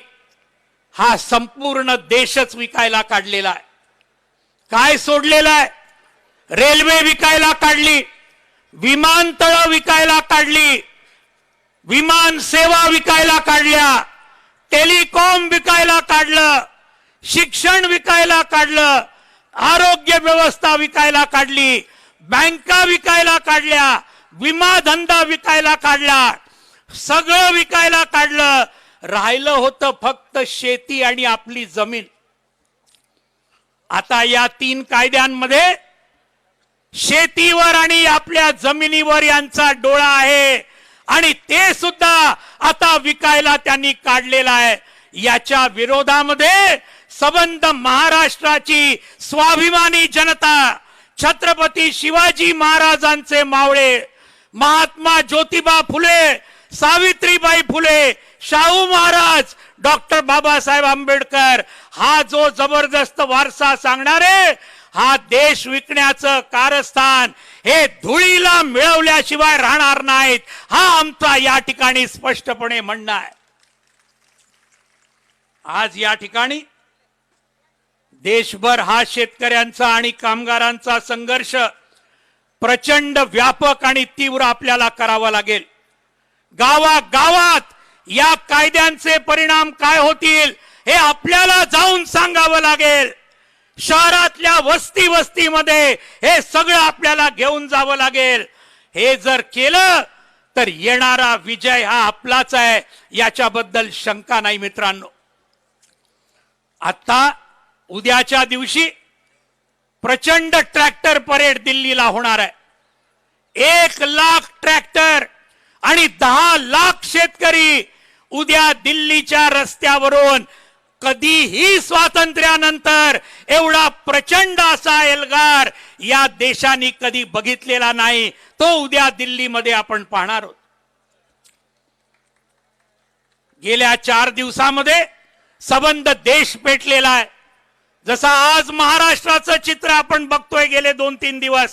हा संपूर्ण देशच विकायला काढलेला आहे. काय सोडलेला आहे? रेल्वे विकायला काढली, विमानतळ विकायला काढली, विमान सेवा विकायला काढल्या, टेलिकॉम विकायला काढलं, शिक्षण विकायला काढलं, आरोग्य व्यवस्था विकायला काढली, बँका विकायला काढल्या, विमा धंदा विकायला काढला, सगळं विकायला काढलं. राहिलं होतं फक्त शेती आणि आपली जमीन. आता या 3 कायद्यांमध्ये शेतीवर आणि आपल्या जमिनीवर यांचा डोळा आहे आणि ते सुद्धा आता विकायला त्यांनी काढलेला आहे. याच्या विरोधामध्ये सबंध महाराष्ट्राची स्वाभिमानी जनता, छत्रपती शिवाजी महाराजांचे मावळे, महात्मा ज्योतिबा फुले, सावित्रीबाई फुले, शाहू महाराज, डॉक्टर बाबासाहेब आंबेडकर, हा जो जबरदस्त वारसा सांगणारे, हा देश विकण्याचं कारस्थान हे धुळीला मिळवल्याशिवाय राहणार नाहीत. हा आमचा या ठिकाणी स्पष्टपणे म्हणणं आहे. आज या ठिकाणी देशभर हा शेतकऱ्यांचा आणि कामगारांचा संघर्ष प्रचंड व्यापक आणि तीव्र आपल्याला करावा लागेल. गावागावात या कायद्यांचे परिणाम काय होतील हे आपल्याला जाऊन सांगावं लागेल. शहरातल्या वस्ती वस्तीमध्ये हे सगळं आपल्याला घेऊन जावं लागेल. हे जर केलं तर येणारा विजय हा आपलाच आहे, याच्याबद्दल शंका नाही मित्रांनो. आता उद्याच्या दिवशी प्रचंड ट्रॅक्टर परेड दिल्लीला होणार आहे. 1 लाख ट्रॅक्टर आणि 10 लाख शेतकरी उद्या दिल्लीच्या रस्त्यावरून कधीही स्वातंत्र्यानंतर एवढा प्रचंड असा एल्गार या देशाने कधी बघितलेला नाही. तो उद्या दिल्लीमध्ये आपण पाहणार आहोत. गेल्या 4 दिवसामध्ये सबंध देश पेटलेला आहे. जसा आज महाराष्ट्राचं चित्र आपण बघतोय गेले 2-3 दिवस,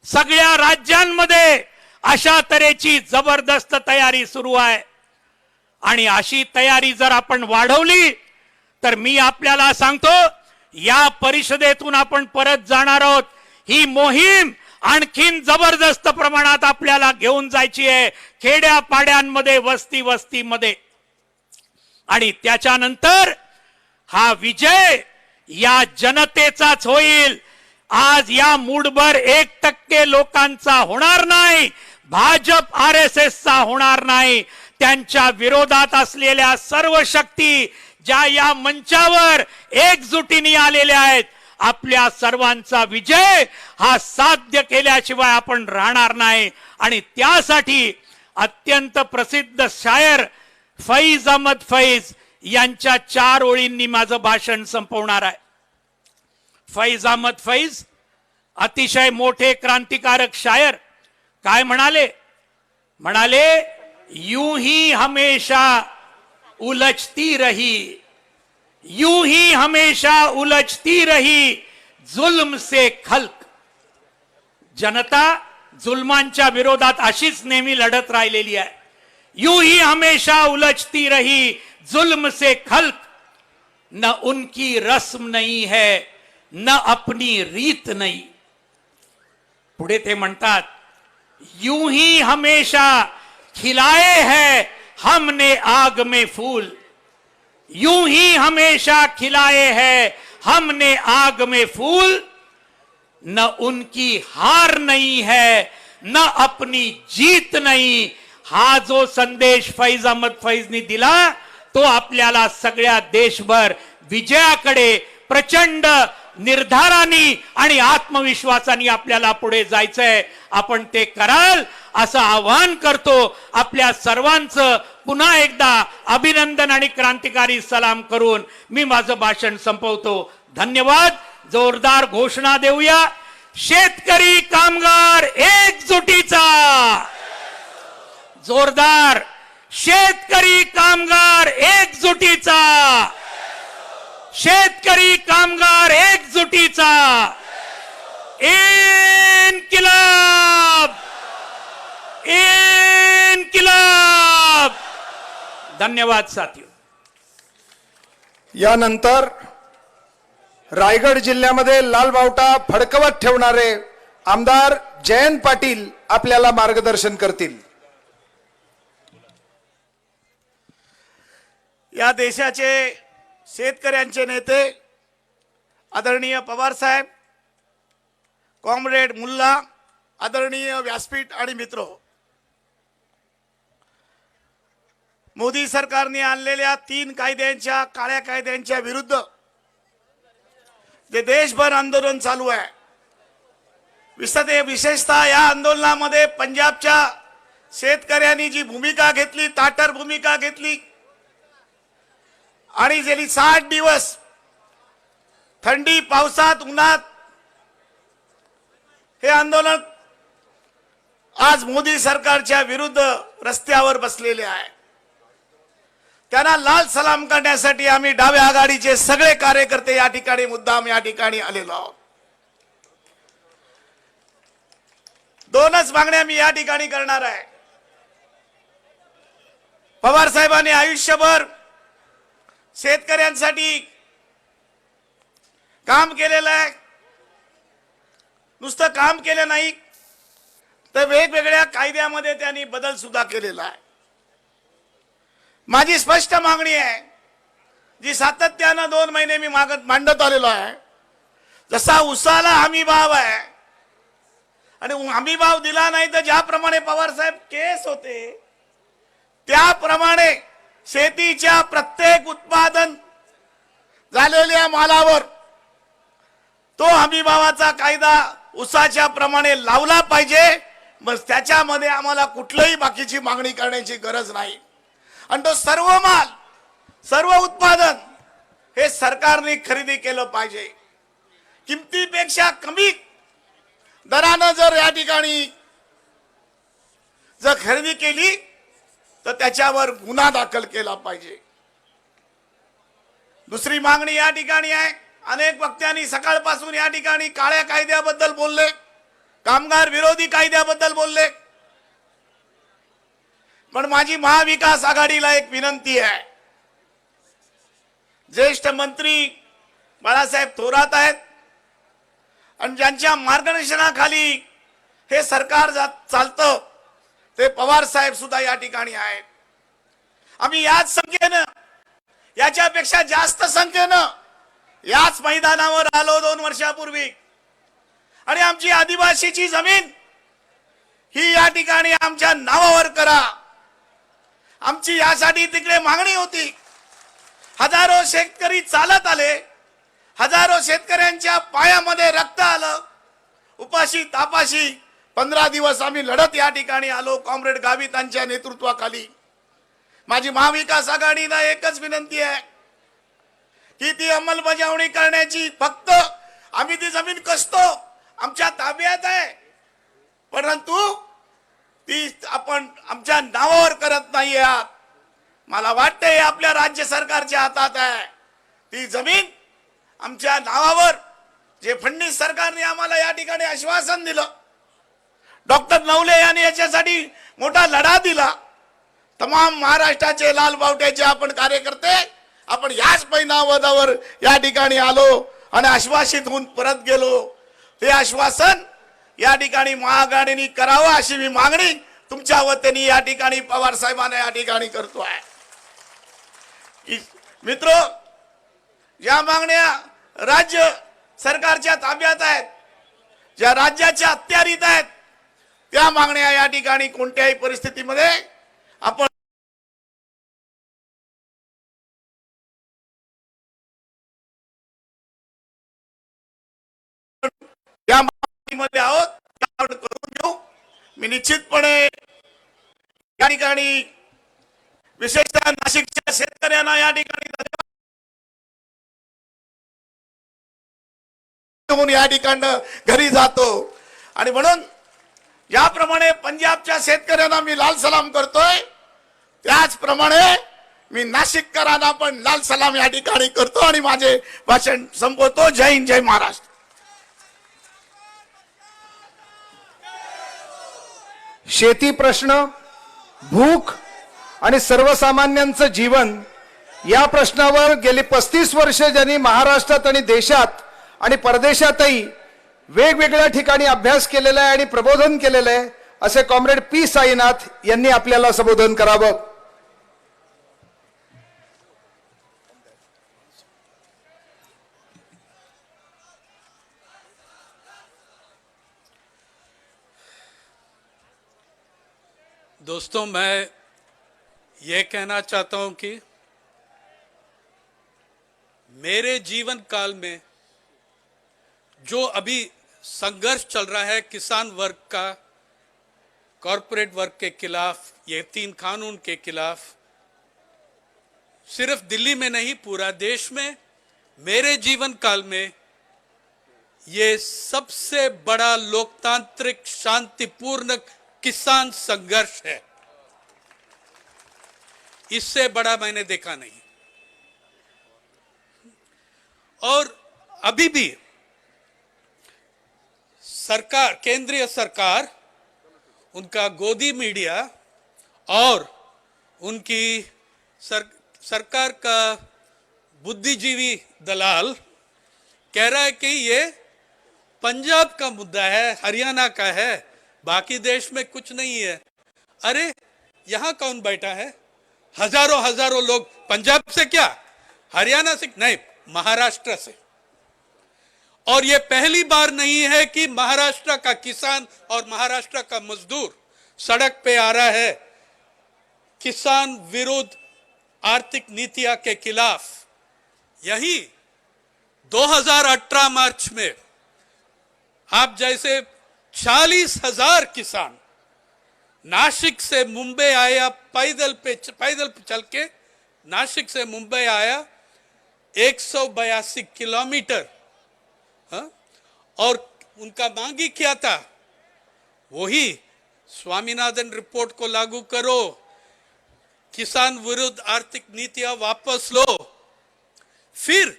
सगळ्या राज्यांमध्ये अशा तऱ्हेची जबरदस्त तयारी सुरू आहे. आणि अशी तयारी जर आपण वाढवली तर मी आपल्याला सांगतो, या परिषदेतून आपण परत जाणार आहोत. ही मोहीम आणखीन जबरदस्त प्रमाणात आपल्याला घेऊन जायची आहे, खेड्यापाड्यांमध्ये, वस्ती वस्तीमध्ये. आणि त्याच्यानंतर हा विजय या जनतेचाच होईल. आज या मूडभर 1% लोकांचा होणार नाही, भाजप RSS चा होणार नाही. त्यांच्या विरोधात असलेल्या सर्व शक्ती ज्या या मंचावर एकजुटीने आलेल्या आहेत, आपल्या सर्वांचा विजय हा साध्य केल्याशिवाय आपण राहणार नाही. आणि त्यासाठी अत्यंत प्रसिद्ध शायर फैज अहमद फैज यांच्या 4 ओळींनी माझं भाषण संपवणार आहे. फैज अहमद फैज अतिशय मोठे क्रांतिकारक शायर काय म्हणाले? म्हणाले, यूं ही हमेशा उलझती रही, यूं ही हमेशा उलझती रही जुल्म से खल्क. जनता जुल्मांच्या विरोधात अशीच नेहमी लढत राहिलेली आहे. यूं ही हमेशा उलझती रही जुल्म से खल्क, न उनकी रस्म नहीं है न अपनी रीत नहीं. पुढे ते म्हणतात, यूं ही हमेशा खिलाए हैं हमने आग में फूल, यूं ही हमेशा खिलाए हैं हमने आग में फूल, न उनकी हार नहीं है न अपनी जीत नहीं. हा जो संदेश फैज अहमद फैजनी दिला तो आपल्याला सगळ्या देशभर विजयाकडे प्रचंड निर्धाराने आणि आत्मविश्वासाने आपल्याला पुढे जायचंय. आपण ते कराल असं आवाहन करतो. आपल्या सर्वांचं पुन्हा एकदा अभिनंदन आणि क्रांतिकारी सलाम करून मी माझं भाषण संपवतो. धन्यवाद. जोरदार घोषणा देऊया. शेतकरी कामगार एकजुटीचा. जोरदार. शेतकरी कामगार एकजुटीचा. शेतकरी कामगार एकजुटीचा. इन्किलाब. इन्किलाब. धन्यवाद साथियों. यानंतर रायगड जिल्ह्यामध्ये लाल बावटा फडकवत ठेवणारे आमदार जयंत पाटील आपल्याला मार्गदर्शन करतील. या देशाचे शेतकऱ्यांचे नेते आदरणीय पवार साहेब, कॉम्रेड मुल्ला, आदरणीय व्यासपीठ आणि मित्र, मोदी सरकारने आणलेल्या 3 कायद्यांच्या, काळ्या कायद्यांच्या विरुद्ध जे देशभर आंदोलन चालू आहे, विशेषतः या आंदोलनामध्ये पंजाबच्या शेतकऱ्यांनी जी भूमिका घेतली, ताटर भूमिका घेतली आणि गेली 60 दिवस थंडी, पावसात, उन्हात हे आंदोलन आज मोदी सरकारच्या विरुद्ध रस्त्यावर बसलेले आहे. त्यांना लाल सलाम करण्यासाठी आम्ही डाव्या आघाडीचे सगळे कार्यकर्ते या ठिकाणी मुद्दाम या ठिकाणी आलेलो आहोत. 2च मागण्या मी या ठिकाणी करणार आहे. पवार साहेबांनी आयुष्यभर शेतकऱ्यांसाठी काम केलेलं आहे. नुसतं काम केलं नाही तर वेगवेगळ्या कायद्यामध्ये त्यांनी बदल सुद्धा केलेला आहे. माझी स्पष्ट मागणी आहे, जी सातत्यानं 2 महिने मी मांडत आलेलो आहे. जसा उसाला हमी भाव आहे आणि हमी भाव दिला नाही तर ज्याप्रमाणे पवार साहेब केस होते, त्याप्रमाणे शेतीच्या प्रत्येक उत्पादन झालेल्या मालावर तो हमी भावाचा कायदा उसाच्या प्रमाणे लावला पाहिजे. मग त्याच्यामध्ये आम्हाला कुठलीही बाकीची मागणी करण्याची गरज नाही. आणि तो सर्व माल, सर्व उत्पादन हे सरकारने खरेदी केलं पाहिजे. किमतीपेक्षा कमी दरानं जर या ठिकाणी जर खरेदी केली तर त्याच्यावर गुन्हा दाखल केला पाहिजे. दुसरी मागणी या ठिकाणी आहे, अनेक वक्त्यांनी सकाळपासून या ठिकाणी काळ्या कायद्याबद्दल बोलले, कामगार विरोधी कायद्याबद्दल बोलले. पण माझी महाविकास आघाडीला एक विनंती आहे. ज्येष्ठ मंत्री बाळासाहेब थोरात आहेत आणि ज्यांच्या मार्गदर्शनाखाली हे सरकार चालतं ते पवार साहेब सुद्धा या ठिकाणी आहेत. आम्ही याच संख्येनं, याच्यापेक्षा जास्त संख्येनं याच मैदानावर आलो 2 वर्षापूर्वी आणि आमची आदिवासीची जमीन ही या ठिकाणी आमच्या नावावर करा, आमची यासाठी तिकडे मागणी होती. हजारो शेतकरी चालत आले, हजारो शेतकऱ्यांच्या पायामध्ये रक्त आलं, उपाशी तापाशी 15 दिवस आम्ही लढत या ठिकाणी आलो कॉम्रेड गावितांच्या नेतृत्वाखाली. माझी महाविकास आघाडीला एकच विनंती आहे की ती अंमलबजावणी करण्याची. फक्त आम्ही ती जमीन कसतो, आमच्या ताब्यात आहे, परंतु ती आपण आमच्या नावावर करत नाही आहात. मला वाटतंय आपल्या राज्य सरकारच्या हातात आहे. ती जमीन आमच्या नावावर, जे फडणवीस सरकारने आम्हाला या ठिकाणी आश्वासन दिलं, डॉक्टर नवले यांनी याच्यासाठी मोठा लढा दिला. तमाम महाराष्ट्राचे लाल बावट्याचे आपण कार्यकर्ते आपण याच मैदानावर या ठिकाणी आलो आणि आश्वासित होऊन परत गेलो. ते आश्वासन या ठिकाणी महाआघाडीने करावं अशी मी मागणी तुमच्या वतीने या ठिकाणी पवार साहेबांना या ठिकाणी करतो आहे. मित्र, ज्या मागण्या राज्य सरकारच्या ताब्यात आहेत, ज्या राज्याच्या अखत्यारीत आहेत, त्या मागण्या या ठिकाणी कोणत्याही परिस्थितीमध्ये आपण या मागणीमध्ये आहोत, करून घेऊ. मी निश्चितपणे या ठिकाणी विशेषतः नाशिकच्या शेतकऱ्यांना या ठिकाणी धन्यवाद देऊन या ठिकाणं घरी जातो. आणि म्हणून ज्याप्रमाणे पंजाबच्या शेतकऱ्यांना मी लाल सलाम करतोय, त्याचप्रमाणे मी नाशिककरांना पण लाल सलाम या ठिकाणी करतो आणि माझे भाषण संपवतो. जय हिंद, जय महाराष्ट्र. शेती प्रश्न, भूक आणि सर्वसामान्यांचं जीवन या प्रश्नावर गेली 35 वर्ष ज्यांनी महाराष्ट्रात आणि देशात आणि परदेशातही वेगवेगळ्या ठिकाणी अभ्यास केलेला आहे आणि प्रबोधन केलेलं आहे असे कॉम्रेड पी साईनाथ यांनी आपल्याला संबोधन करावं. दोस्तों, मैं ये कहना चाहता हूं कि मेरे जीवन काल में जो अभी संघर्ष चल रहा है किसान वर्ग का, कॉरपोरेट वर्ग के खिलाफ, ये 3 कानून के खिलाफ, सिर्फ दिल्ली में नहीं पूरा देश में मेरे जीवन काल में ये सबसे बड़ा लोकतांत्रिक शांतिपूर्ण किसान संघर्ष है. इससे बड़ा मैंने देखा नहीं. और अभी भी सरकार, केंद्रीय सरकार, उनका गोदी मीडिया और उनकी सरकार का बुद्धिजीवी दलाल कह रहा है कि ये पंजाब का मुद्दा है, हरियाणा का है, बाकी देश में कुछ नहीं है. अरे यहां कौन बैठा है? हजारों लोग पंजाब से, क्या हरियाणा से नहीं, महाराष्ट्र से. और ये पहली बार नहीं है कि महाराष्ट्र का किसान और महाराष्ट्र का मजदूर सड़क पे आ रहा है किसान विरोध आर्थिक नीतियां के खिलाफ. यही 2018 मार्च में आप जैसे 40,000 किसान नासिक से मुंबई आया, पैदल चल के नासिक से मुंबई आया 182 किलोमीटर. और उनका मांगी क्या था? वही स्वामीनाथन रिपोर्ट को लागू करो, किसान विरुद्ध आर्थिक नीतियां वापस लो. फिर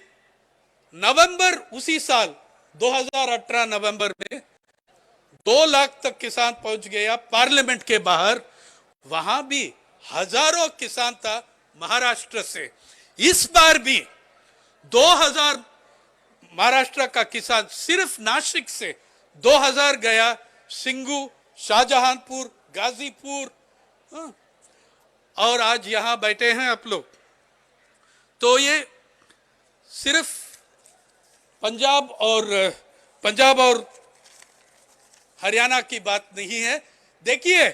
नवंबर, उसी साल 2018 नवंबर में 2 लाख तक किसान पहुंच गया पार्लियामेंट के बाहर. वहां भी हजारों किसान था महाराष्ट्र से. इस बार भी 2000 महाराष्ट्र का किसान सिर्फ नासिक से 2000 गया, सिंगू, शाहजहांपुर, गाजीपुर, और आज यहां बैठे हैं आप लोग. तो ये सिर्फ पंजाब और हरियाणा की बात नहीं है. देखिए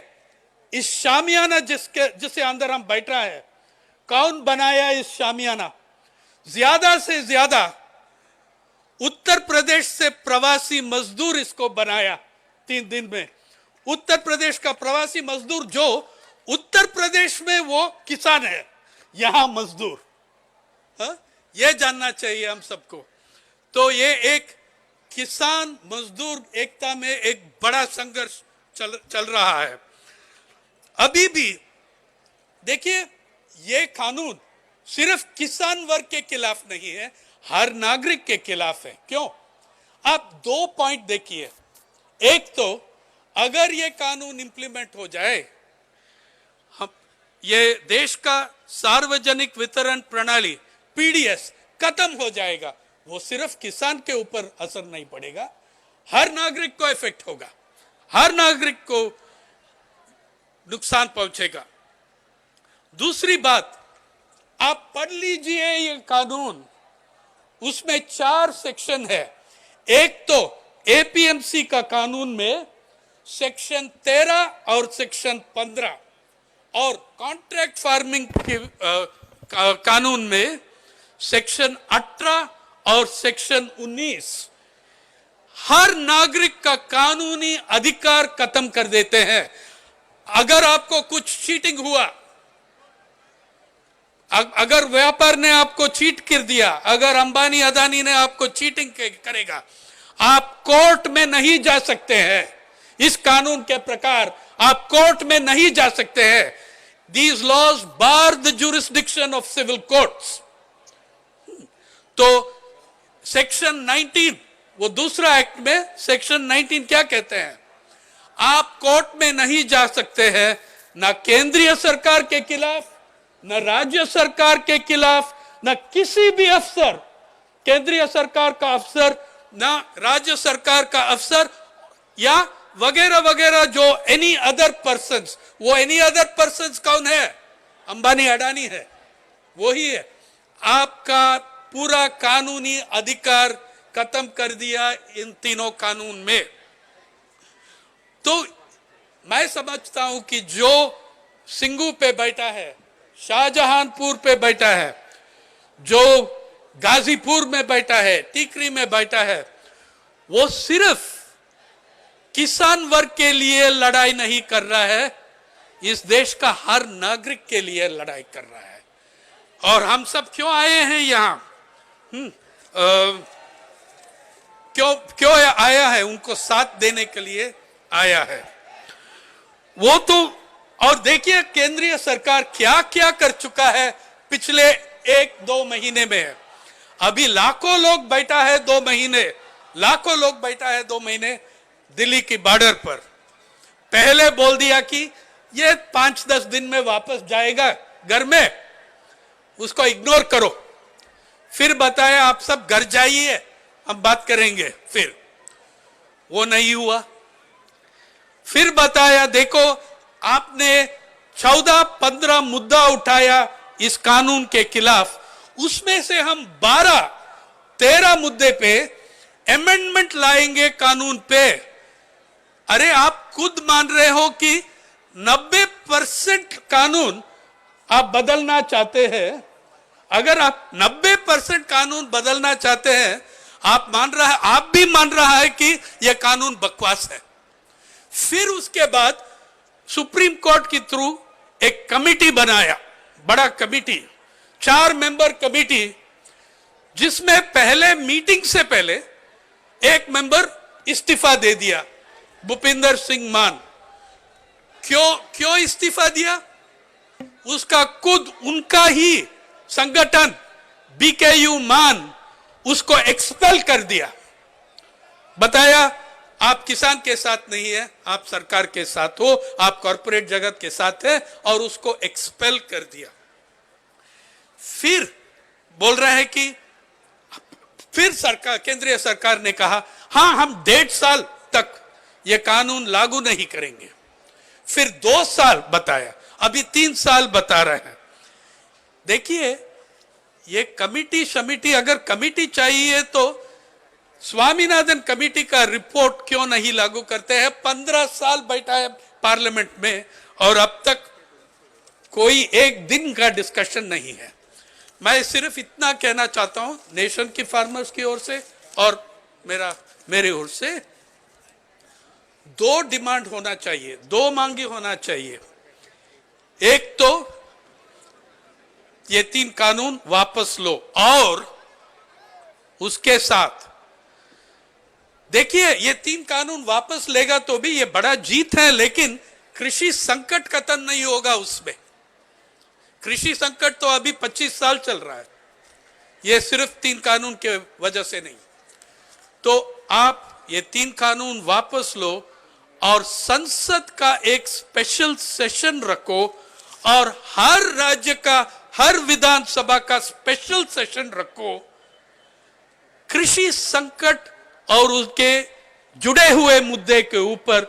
इस शामियाना जिसे अंदर हम बैठ रहा है, कौन बनाया इस शामियाना? ज्यादा से ज्यादा उत्तर प्रदेश से प्रवासी मजदूर इसको बनाया 3 दिन में. उत्तर प्रदेश का प्रवासी मजदूर जो उत्तर प्रदेश में वो किसान है, यहां मजदूर. ये जानना चाहिए हम सबको. तो ये एक किसान मजदूर एकता में एक बड़ा संघर्ष चल रहा है. अभी भी देखिए ये कानून सिर्फ किसान वर्ग के खिलाफ नहीं है, हर नागरिक के खिलाफ है. क्यों? आप 2 पॉइंट देखिए. एक तो अगर ये कानून इंप्लीमेंट हो जाए, हम ये देश का सार्वजनिक वितरण प्रणाली पीडीएस खत्म हो जाएगा. वो सिर्फ किसान के ऊपर असर नहीं पड़ेगा, हर नागरिक को इफेक्ट होगा, हर नागरिक को नुकसान पहुंचेगा. दूसरी बात, आप पढ़ लीजिए ये कानून, उसमें 4 सेक्शन है. एक तो एपीएमसी का कानून में सेक्शन 13 और सेक्शन 15 और कॉन्ट्रैक्ट फार्मिंग के कानून में सेक्शन 18 और सेक्शन 19. हर नागरिक का कानूनी अधिकार खत्म कर देते हैं। अगर आपको कुछ चीटिंग हुआ, अगर व्यापार ने आपको चीट कर दिया, अगर अंबानी अदानी ने आपको चीटिंग करेगा, आप कोर्ट में नहीं जा सकते हैं। इस कानून के प्रकार आप कोर्ट में नहीं जा सकते हैं। These laws bar the jurisdiction of civil courts. तो सेक्शन 19, वो दूसरा एक्ट में सेक्शन 19 क्या कहते हैं? आप कोर्ट में नहीं जा सकते हैं, ना केंद्रीय सरकार के खिलाफ, न राज्य सरकार के खिलाफ, न किसी भी अफसर, केंद्रीय सरकार का अफसर, न राज्य सरकार का अफसर, या वगैरह वगैरह जो एनी अदर पर्सन्स। वो एनी अदर पर्सन्स कौन है? अंबानी अडानी है, वो ही है। आपका पूरा कानूनी अधिकार खत्म कर दिया इन तीनों कानून में। तो मैं समझता हूं कि जो सिंगू पे बैठा है, शाहजहांपुर पे बैठा है, जो गाजीपुर में बैठा है, टीकरी में बैठा है, वो सिर्फ किसान वर्ग के लिए लड़ाई नहीं कर रहा है, इस देश का हर नागरिक के लिए लड़ाई कर रहा है। और हम सब क्यों आए हैं यहाँ? क्यों आया है? उनको साथ देने के लिए आया है वो। तो और देखिए केंद्रीय सरकार क्या क्या कर चुका है पिछले 1-2 महीने में। अभी लाखों लोग बैठा है 2 महीने, लाखों लोग बैठा है 2 महीने दिल्ली की बॉर्डर पर। पहले बोल दिया कि ये 5-10 दिन में वापस जाएगा घर में, उसको इग्नोर करो। फिर बताया आप सब घर जाइए, हम बात करेंगे। फिर वो नहीं हुआ। फिर बताया देखो आपने 14-15 मुद्दा उठाया इस कानून के खिलाफ, उसमें से हम 12-13 मुद्दे पे अमेंडमेंट लाएंगे कानून पे। अरे आप खुद मान रहे हो कि 90% कानून आप बदलना चाहते हैं। अगर आप 90% कानून बदलना चाहते हैं, आप भी मान रहा है कि यह कानून बकवास है। फिर उसके बाद सुप्रीम कोर्ट के थ्रू एक कमिटी बनाया, बड़ा कमिटी, 4 मेंबर कमिटी, जिसमें पहले मीटिंग से पहले एक मेंबर इस्तीफा दे दिया, भूपिंदर सिंह मान। क्यों इस्तीफा दिया? उसका खुद उनका ही संगठन बीकेयू मान उसको एक्सपेल कर दिया। बताया आप किसान के साथ नहीं है, आप सरकार के साथ हो, आप कॉर्पोरेट जगत के साथ है, और उसको एक्सपेल कर दिया। फिर बोल रहे हैं कि फिर सरकार, केंद्रीय सरकार ने कहा हां हम 1.5 साल तक यह कानून लागू नहीं करेंगे। फिर 2 साल बताया, अभी 3 साल बता रहे हैं। देखिए ये कमिटी अगर कमिटी चाहिए तो स्वामीनाथन कमेटी का रिपोर्ट क्यों नहीं लागू करते हैं? 15 साल बैठा है पार्लियामेंट में और अब तक कोई एक दिन का डिस्कशन नहीं है। मैं सिर्फ इतना कहना चाहता हूं नेशन की फार्मर्स की ओर से और मेरे ओर से, 2 डिमांड होना चाहिए, 2 मांगे होना चाहिए। एक तो ये 3 कानून वापस लो, और उसके साथ देखिए ये 3 कानून वापस लेगा तो भी ये बड़ा जीत है, लेकिन कृषि संकट खत्म नहीं होगा उसमें। कृषि संकट तो अभी 25 साल चल रहा है, ये सिर्फ 3 कानून के वजह से नहीं। तो आप ये 3 कानून वापस लो और संसद का एक स्पेशल सेशन रखो, और हर राज्य का, हर विधानसभा का स्पेशल सेशन रखो। कृषि संकट और उसके जुड़े हुए मुद्दे के ऊपर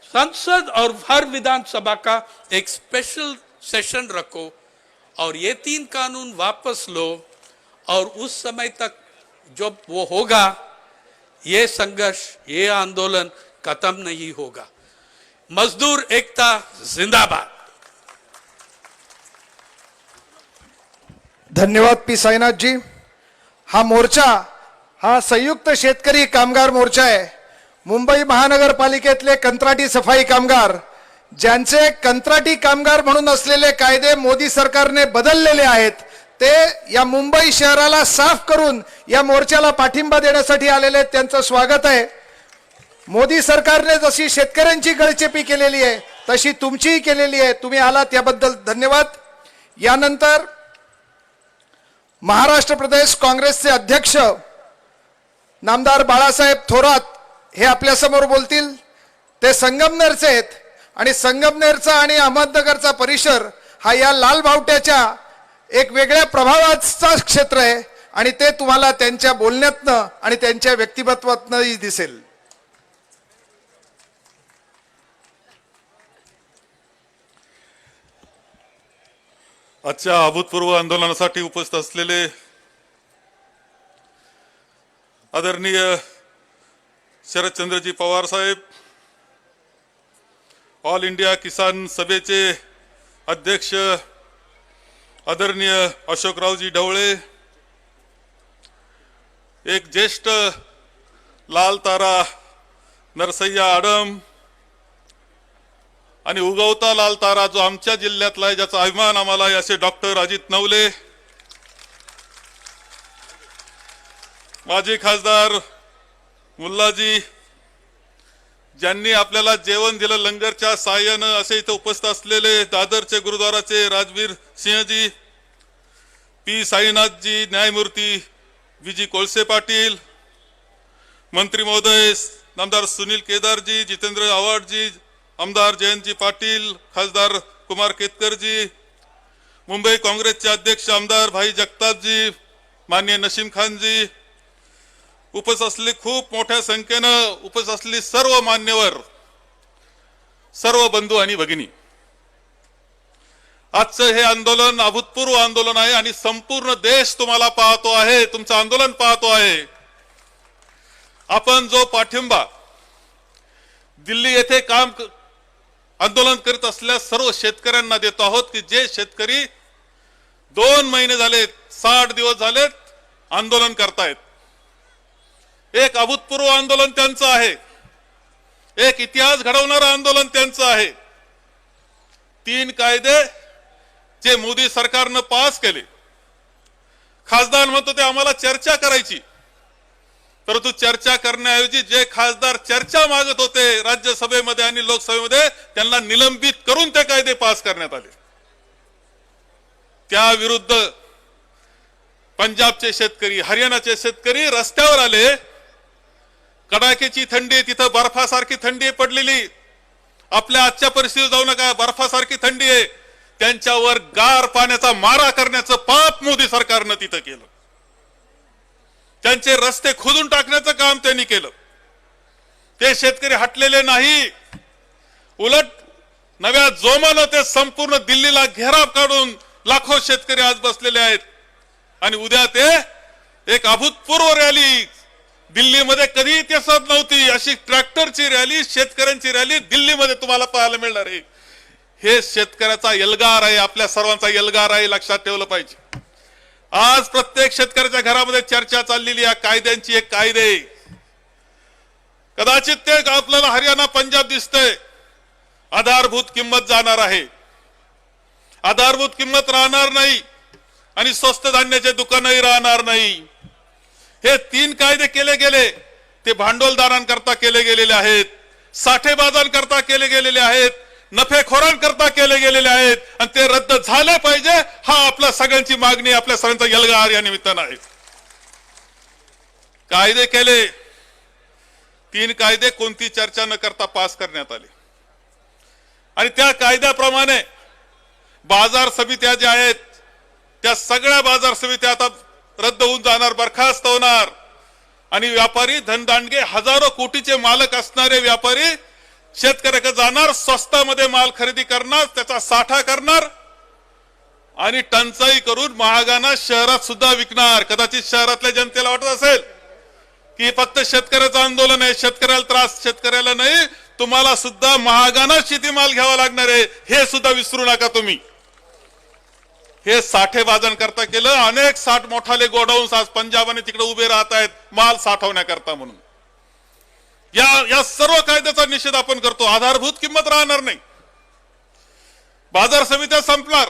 संसद और हर विधानसभा का एक स्पेशल सेशन रखो, और ये 3 कानून वापस लो। और उस समय तक जब वो होगा, ये संघर्ष, ये आंदोलन खत्म नहीं होगा। मजदूर एकता जिंदाबाद। धन्यवाद पी साईनाथ जी। हा मोर्चा हा संयुक्त शेतकरी कामगार मोर्चा आहे. मुंबई महानगरपालिकेतले कंत्राटी सफाई कामगार, ज्यांचे कंत्राटी कामगार म्हणून असलेले कायदे मोदी सरकारने बदललेले आहेत, ते या मुंबई शहराला साफ करून या मोर्चाला पाठिंबा देण्यासाठी आलेले आहेत. त्यांचं स्वागत आहे. मोदी सरकारने जशी शेतकऱ्यांची गळचेपी केलेली आहे तशी तुमचीही केलेली आहे. तुम्ही आलात त्याबद्दल धन्यवाद. यानंतर महाराष्ट्र प्रदेश काँग्रेसचे अध्यक्ष नामदार बाळासाहेब थोरात हे आपल्या समोर बोलतील. ते संगमनेरचे आहेत आणि संगमनेरचा आणि अहमदनगरचा परिसर हा या लाल बावट्याच्या एक वेगळ्या प्रभावाचा क्षेत्र आहे आणि ते तुम्हाला त्यांच्या बोलण्यातनं आणि त्यांच्या व्यक्तिमत्वातनंही दिसेल. आजच्या अभूतपूर्व आंदोलनासाठी उपस्थित असलेले आदरणीय शरदचंद्रजी पवार साहेब, ऑल इंडिया किसान सभेचे अध्यक्ष आदरणीय अशोकरावजी ढवळे, एक ज्येष्ठ लाल तारा नरसय्या आडम आणि उगवता लाल तारा जो आमच्या जिल्ह्यातला आहे, ज्याचा अभिमान आम्हाला आहे, असे डॉक्टर अजित नवले, माजी खासदार मुल्लाजी, ज्यांनी आपल्याला जेवण दिलं लंगरच्या साहाय्यानं, असे इथे उपस्थित असलेले दादरचे गुरुद्वाराचे राजवीर सिंहजी, पी साईनाथजी, न्यायमूर्ती विजी कोळसे पाटील, मंत्री महोदय नामदार सुनील केदारजी, जितेंद्र आव्हाडजी, आमदार जयंतजी पाटील, खासदार कुमार केतकरजी, मुंबई काँग्रेसचे अध्यक्ष आमदार भाई जगतापजी, माननीय नसीम खानजी, उपस्थित असलेली खूप मोठ्या संख्येनं उपस्थित असलेली सर्व मान्यवर, सर्व बंधू आणि भगिनी, आजचं हे आंदोलन अभूतपूर्व आंदोलन आहे आणि संपूर्ण देश तुम्हाला पाहतो आहे, तुमचं आंदोलन पाहतो आहे. आपण जो पाठिंबा दिल्ली येथे आंदोलन करीत असलेल्या सर्व शेतकऱ्यांना देतो आहोत, की जे शेतकरी 2 महिने झालेत, 60 दिवस झालेत आंदोलन करतायत. एक अभूतपूर्व आंदोलन त्यांचं आहे, एक इतिहास घडवणारं आंदोलन त्यांचं आहे. 3 कायदे जे मोदी सरकारनं पास केले, खासदार म्हणतो ते आम्हाला चर्चा करायची, परंतु चर्चा करण्याऐवजी जे खासदार चर्चा मागत होते राज्यसभेमध्ये आणि लोकसभेमध्ये, त्यांना निलंबित करून ते कायदे पास करण्यात आले. त्या विरुद्ध पंजाबचे शेतकरी, हरियाणाचे शेतकरी रस्त्यावर आले. कडाक्याची थंडी, तिथं बर्फासारखी थंडी पडलेली, आपल्या आजच्या परिस्थितीत जाऊ नका, बर्फासारखी थंडी आहे, त्यांच्यावर गार पाण्याचा मारा करण्याचं पाप मोदी सरकारनं तिथं केलं. त्यांचे रस्ते खोदून टाकण्याचं काम त्यांनी केलं. ते शेतकरी हटलेले नाही, उलट नव्या जोमानं ते संपूर्ण दिल्लीला घेराव काढून लाखो शेतकरी आज बसलेले आहेत. आणि उद्या ते एक अभूतपूर्व रॅली, दिल्लीमध्ये कधी दिसत नव्हती अशी ट्रॅक्टरची रॅली, शेतकऱ्यांची रॅली दिल्लीमध्ये तुम्हाला पाहायला मिळणार आहे. हे शेतकऱ्याचा एल्गार आहे, आपल्या सर्वांचा एल्गार आहे, लक्षात ठेवलं पाहिजे. आज प्रत्येक शेतकऱ्याच्या घरामध्ये चर्चा चाललेली आहे कायद्यांची. एक कायदे कदाचित ते आपल्याला हरियाणा पंजाब दिसतंय, आधारभूत किंमत जाणार आहे, आधारभूत किंमत राहणार नाही आणि स्वस्त धान्याचे दुकानही राहणार नाही. हे 3 कायदे केले गेले, ते भांडवलदारांकरता केले गेलेले आहेत, साठेबाजांकरता केले गेलेले आहेत, नफेखोरांकरता केले गेलेले आहेत आणि ते रद्द झाले पाहिजे. हा आपल्या सगळ्यांची मागणी, आपल्या सगळ्यांचा एल्गार या निमित्तानं आहे. कायदे केले, 3 कायदे कोणती चर्चा न करता पास करण्यात आले आणि त्या कायद्याप्रमाणे बाजार समित्या ज्या आहेत त्या सगळ्या बाजार समित्या आता रद्द होऊन जाणार, बरखास्त होणार आणि व्यापारी धनदांडगे, हजारो कोटीचे मालक असणारे व्यापारी शेतकऱ्याकडे जाणार, स्वस्तामध्ये माल खरेदी करणार, त्याचा साठा करणार आणि टंचाई करून महागाना शहरात सुद्धा विकणार. कदाचित शहरातल्या जनतेला वाटत असेल की फक्त शेतकऱ्याचं आंदोलन आहे, शेतकऱ्याला त्रास, शेतकऱ्याला नाही, तुम्हाला सुद्धा महागाना शेतीमाल घ्यावा लागणार आहे, हे सुद्धा विसरू नका तुम्ही. हे साठेबाजां करता केलं. अनेक साठ मोठाले गोडाऊन्स आज पंजाब आणि तिकडे उभे राहत आहेत माल साठवण्याकरता म्हणून. या सर्व कायद्याचा निषेध आपण करतो. आधारभूत किंमत राहणार नाही, बाजार समित्या संपणार,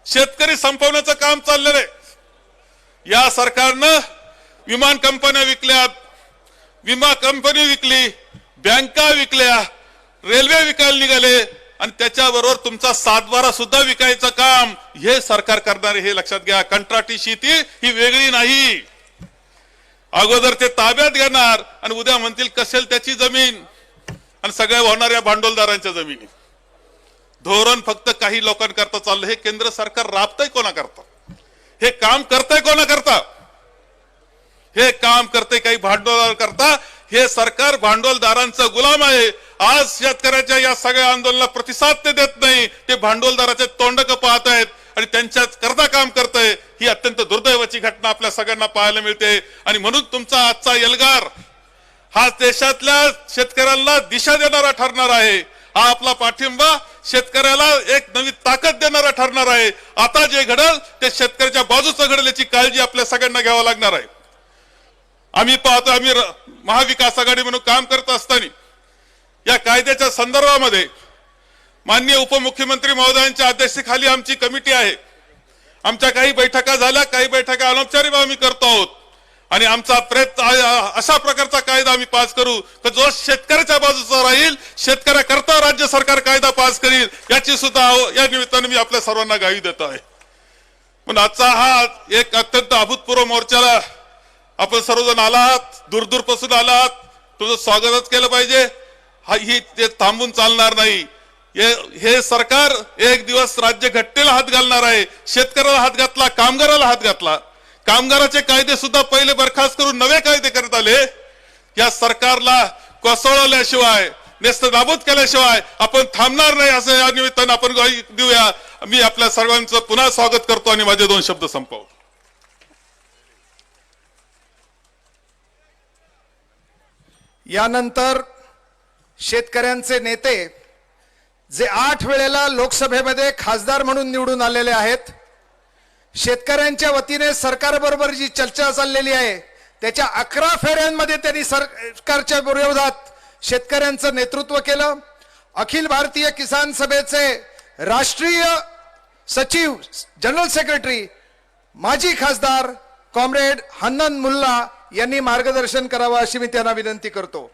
शेतकरी संपवण्याचं काम चाललेलं आहे. या सरकारनं विमान कंपन्या विकल्यात, विमा कंपनी विकली, बँका विकल्या, रेल्वे विकायला निघाले आणि त्याच्याबरोबर तुमचा सातबारा सुद्धा विकायचं काम हे सरकार करणार. हे लक्षात घ्या. कंत्राटी शेती ही वेगळी नाही. अगोदर ते ताब्यात घेणार आणि उद्या म्हणतील कसेल त्याची जमीन आणि सगळ्या होणाऱ्या भांडवलदारांच्या जमिनी. धोरण फक्त काही लोकांकरता चाललं. हे केंद्र सरकार राबतंय कोणाकरता? हे काम करतंय कोणाकरता? हे काम करते काही भांडवलदार करता. हे सरकार भांडवलदारांचा गुलाम आहे. आज शेतकऱ्याच्या या सगळ्या आंदोलनाला प्रतिसाद ते देत नाही. ते भांडवलदाराचे तोंडक पाहत आहेत आणि त्यांच्याच करता काम करतंय. ही अत्यंत दुर्दैवाची घटना आपल्या सगळ्यांना पाहायला मिळते. आणि म्हणून तुमचा आजचा एल्गार हा देशातल्या शेतकऱ्यांना दिशा देणारा ठरणार आहे. हा आपला पाठिंबा शेतकऱ्याला एक नवी ताकद देणारा ठरणार आहे. आता जे घडल ते शेतकऱ्याच्या बाजूचं घडेल याची काळजी आपल्या सगळ्यांना घ्यावं लागणार आहे. आम्ही पाहतो, आम्ही महाविकास आघाडी म्हणून काम करत असताना या कायद्याच्या संदर्भामध्ये माननीय उपमुख्यमंत्री महोदयांच्या अध्यक्षतेखाली आमची कमिटी आहे. आमच्या काही बैठका झाल्या, काही बैठका अनौपचारिक आम्ही करतो आहोत आणि आमचा प्रयत्न अशा प्रकारचा कायदा आम्ही पास करू की जो शेतकऱ्याच्या बाजूचा राहील, शेतकऱ्याकरता राज्य सरकार कायदा पास करील याची सुद्धा या निमित्ताने मी आपल्या सर्वांना ग्वाही देतो आहे. पण आजचा हा एक अत्यंत अभूतपूर्व मोर्चाला आपण सर्वजण आलात, दूर पासून आलात, तुझं स्वागतच केलं पाहिजे. ही ते थांबून चालणार नाही. हे सरकार एक दिवस राज्य घटनेला हात घालणार आहे. शेतकऱ्याला हात घातला, कामगाराला हात घातला. कामगाराचे कायदे सुद्धा पहिले बरखास्त करून नवे कायदे करण्यात आले. या सरकारला कोसळवल्याशिवाय, नेस्तनाबूद केल्याशिवाय आपण थांबणार नाही असं या निमित्तानं आपण ग्वाही देऊया. मी आपल्या सर्वांचं पुन्हा स्वागत करतो आणि माझे 2 शब्द संपवतो. यानंतर शेतकऱ्यांचे नेते जे 8 वेळेला लोकसभेमध्ये खासदार म्हणून निवडून आलेले आहेत, शेतकऱ्यांच्या वतीने सरकारबरोबर जी चर्चा चाललेली आहे त्याच्या 11 फेऱ्यांमध्ये त्यांनी सरकारच्या विरोधात शेतकऱ्यांचं नेतृत्व केलं. अखिल भारतीय किसान सभेचे राष्ट्रीय सचिव, जनरल सेक्रेटरी, माजी खासदार कॉम्रेड हन्नन मुल्ला यांनी मार्गदर्शन करावं अशी मी त्यांना विनंती करतो.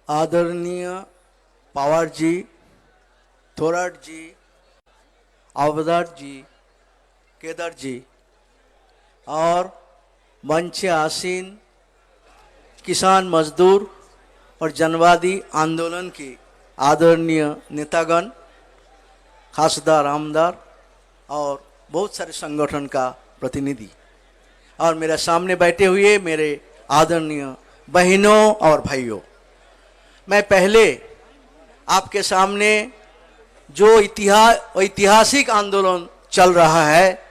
आदरणीय पवार जी, थोराट जी, अवतार जी, केदार जी और मंच आसीन किसान मजदूर और जनवादी आंदोलन के आदरणीय नेतागण, खासदार, आमदार और बहुत सारे संगठन का प्रतिनिधि और मेरे सामने बैठे हुए मेरे आदरणीय बहनों और भाइयों, मैं पहले आपके सामने जो ऐतिहासिक आंदोलन चल रहा है,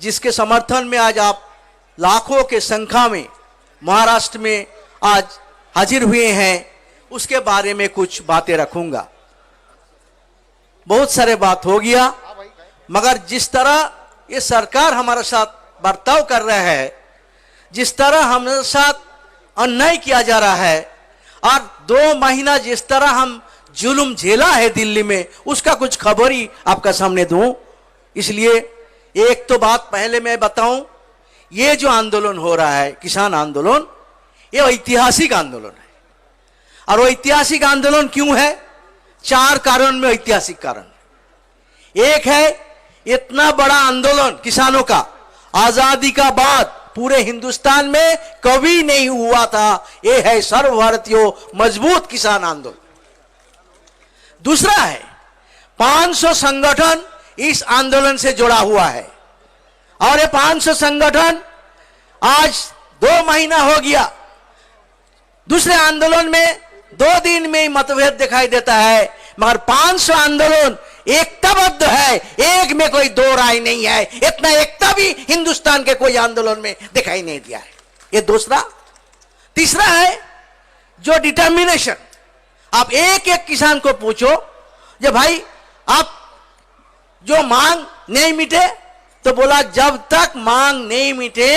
जिसके समर्थन में आज आप लाखों के संख्या में महाराष्ट्र में आज हाजिर हुए हैं, उसके बारे में कुछ बातें रखूंगा. बहुत सारे बात हो गया, मगर जिस तरह ये सरकार हमारे साथ बर्ताव कर रहा है, जिस तरह हमारे साथ अन्याय किया जा रहा है और 2 महीना जिस तरह हम जुल्म झेला है दिल्ली में, उसका कुछ खबर ही आपका सामने दूं. इसलिए एक तो बात पहले मैं बताऊं, ये जो आंदोलन हो रहा है, किसान आंदोलन, ये ऐतिहासिक आंदोलन है. और वो ऐतिहासिक आंदोलन क्यों है? 4 कारण में ऐतिहासिक कारण. एक है, इतना बड़ा आंदोलन किसानों का आजादी का बाद पूरे हिंदुस्तान में कभी नहीं हुआ था. ये है सर्वभारतीय मजबूत किसान आंदोलन. दूसरा है, 500 संगठन इस आंदोलन से जुड़ा हुआ है और ये 500 संगठन आज 2 महीना हो गया. दूसरे आंदोलन में 2 दिन में ही मतभेद दिखाई देता है, मगर 500 आंदोलन एकताबद्ध है, एक में कोई दो राय नहीं है। इतना एकता भी हिंदुस्तान के कोई आंदोलन में दिखाई नहीं दिया है। ये दूसरा। तीसरा है जो डिटर्मिनेशन। आप एक एक किसान को पूछो, जो भाई आप जो मांग नहीं मिटे, तो बोला जब तक मांग नहीं मिटे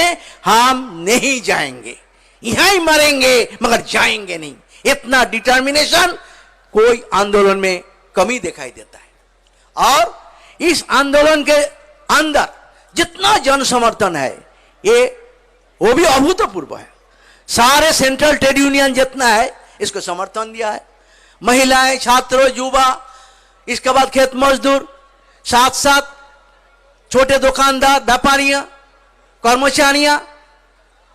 हम नहीं जाएंगे, यहां ही मरेंगे मगर जाएंगे नहीं। इतना डिटर्मिनेशन कोई आंदोलन में कमी दिखाई देता है। और इस आंदोलन के अंदर जितना जन समर्थन है ये वो भी अभूतपूर्व है। सारे सेंट्रल ट्रेड यूनियन जितना है इसको समर्थन दिया है। महिलाएं, छात्र, युवा, इसके बाद खेत मजदूर, साथ साथ छोटे दुकानदार, व्यापारियां, कर्मचारियां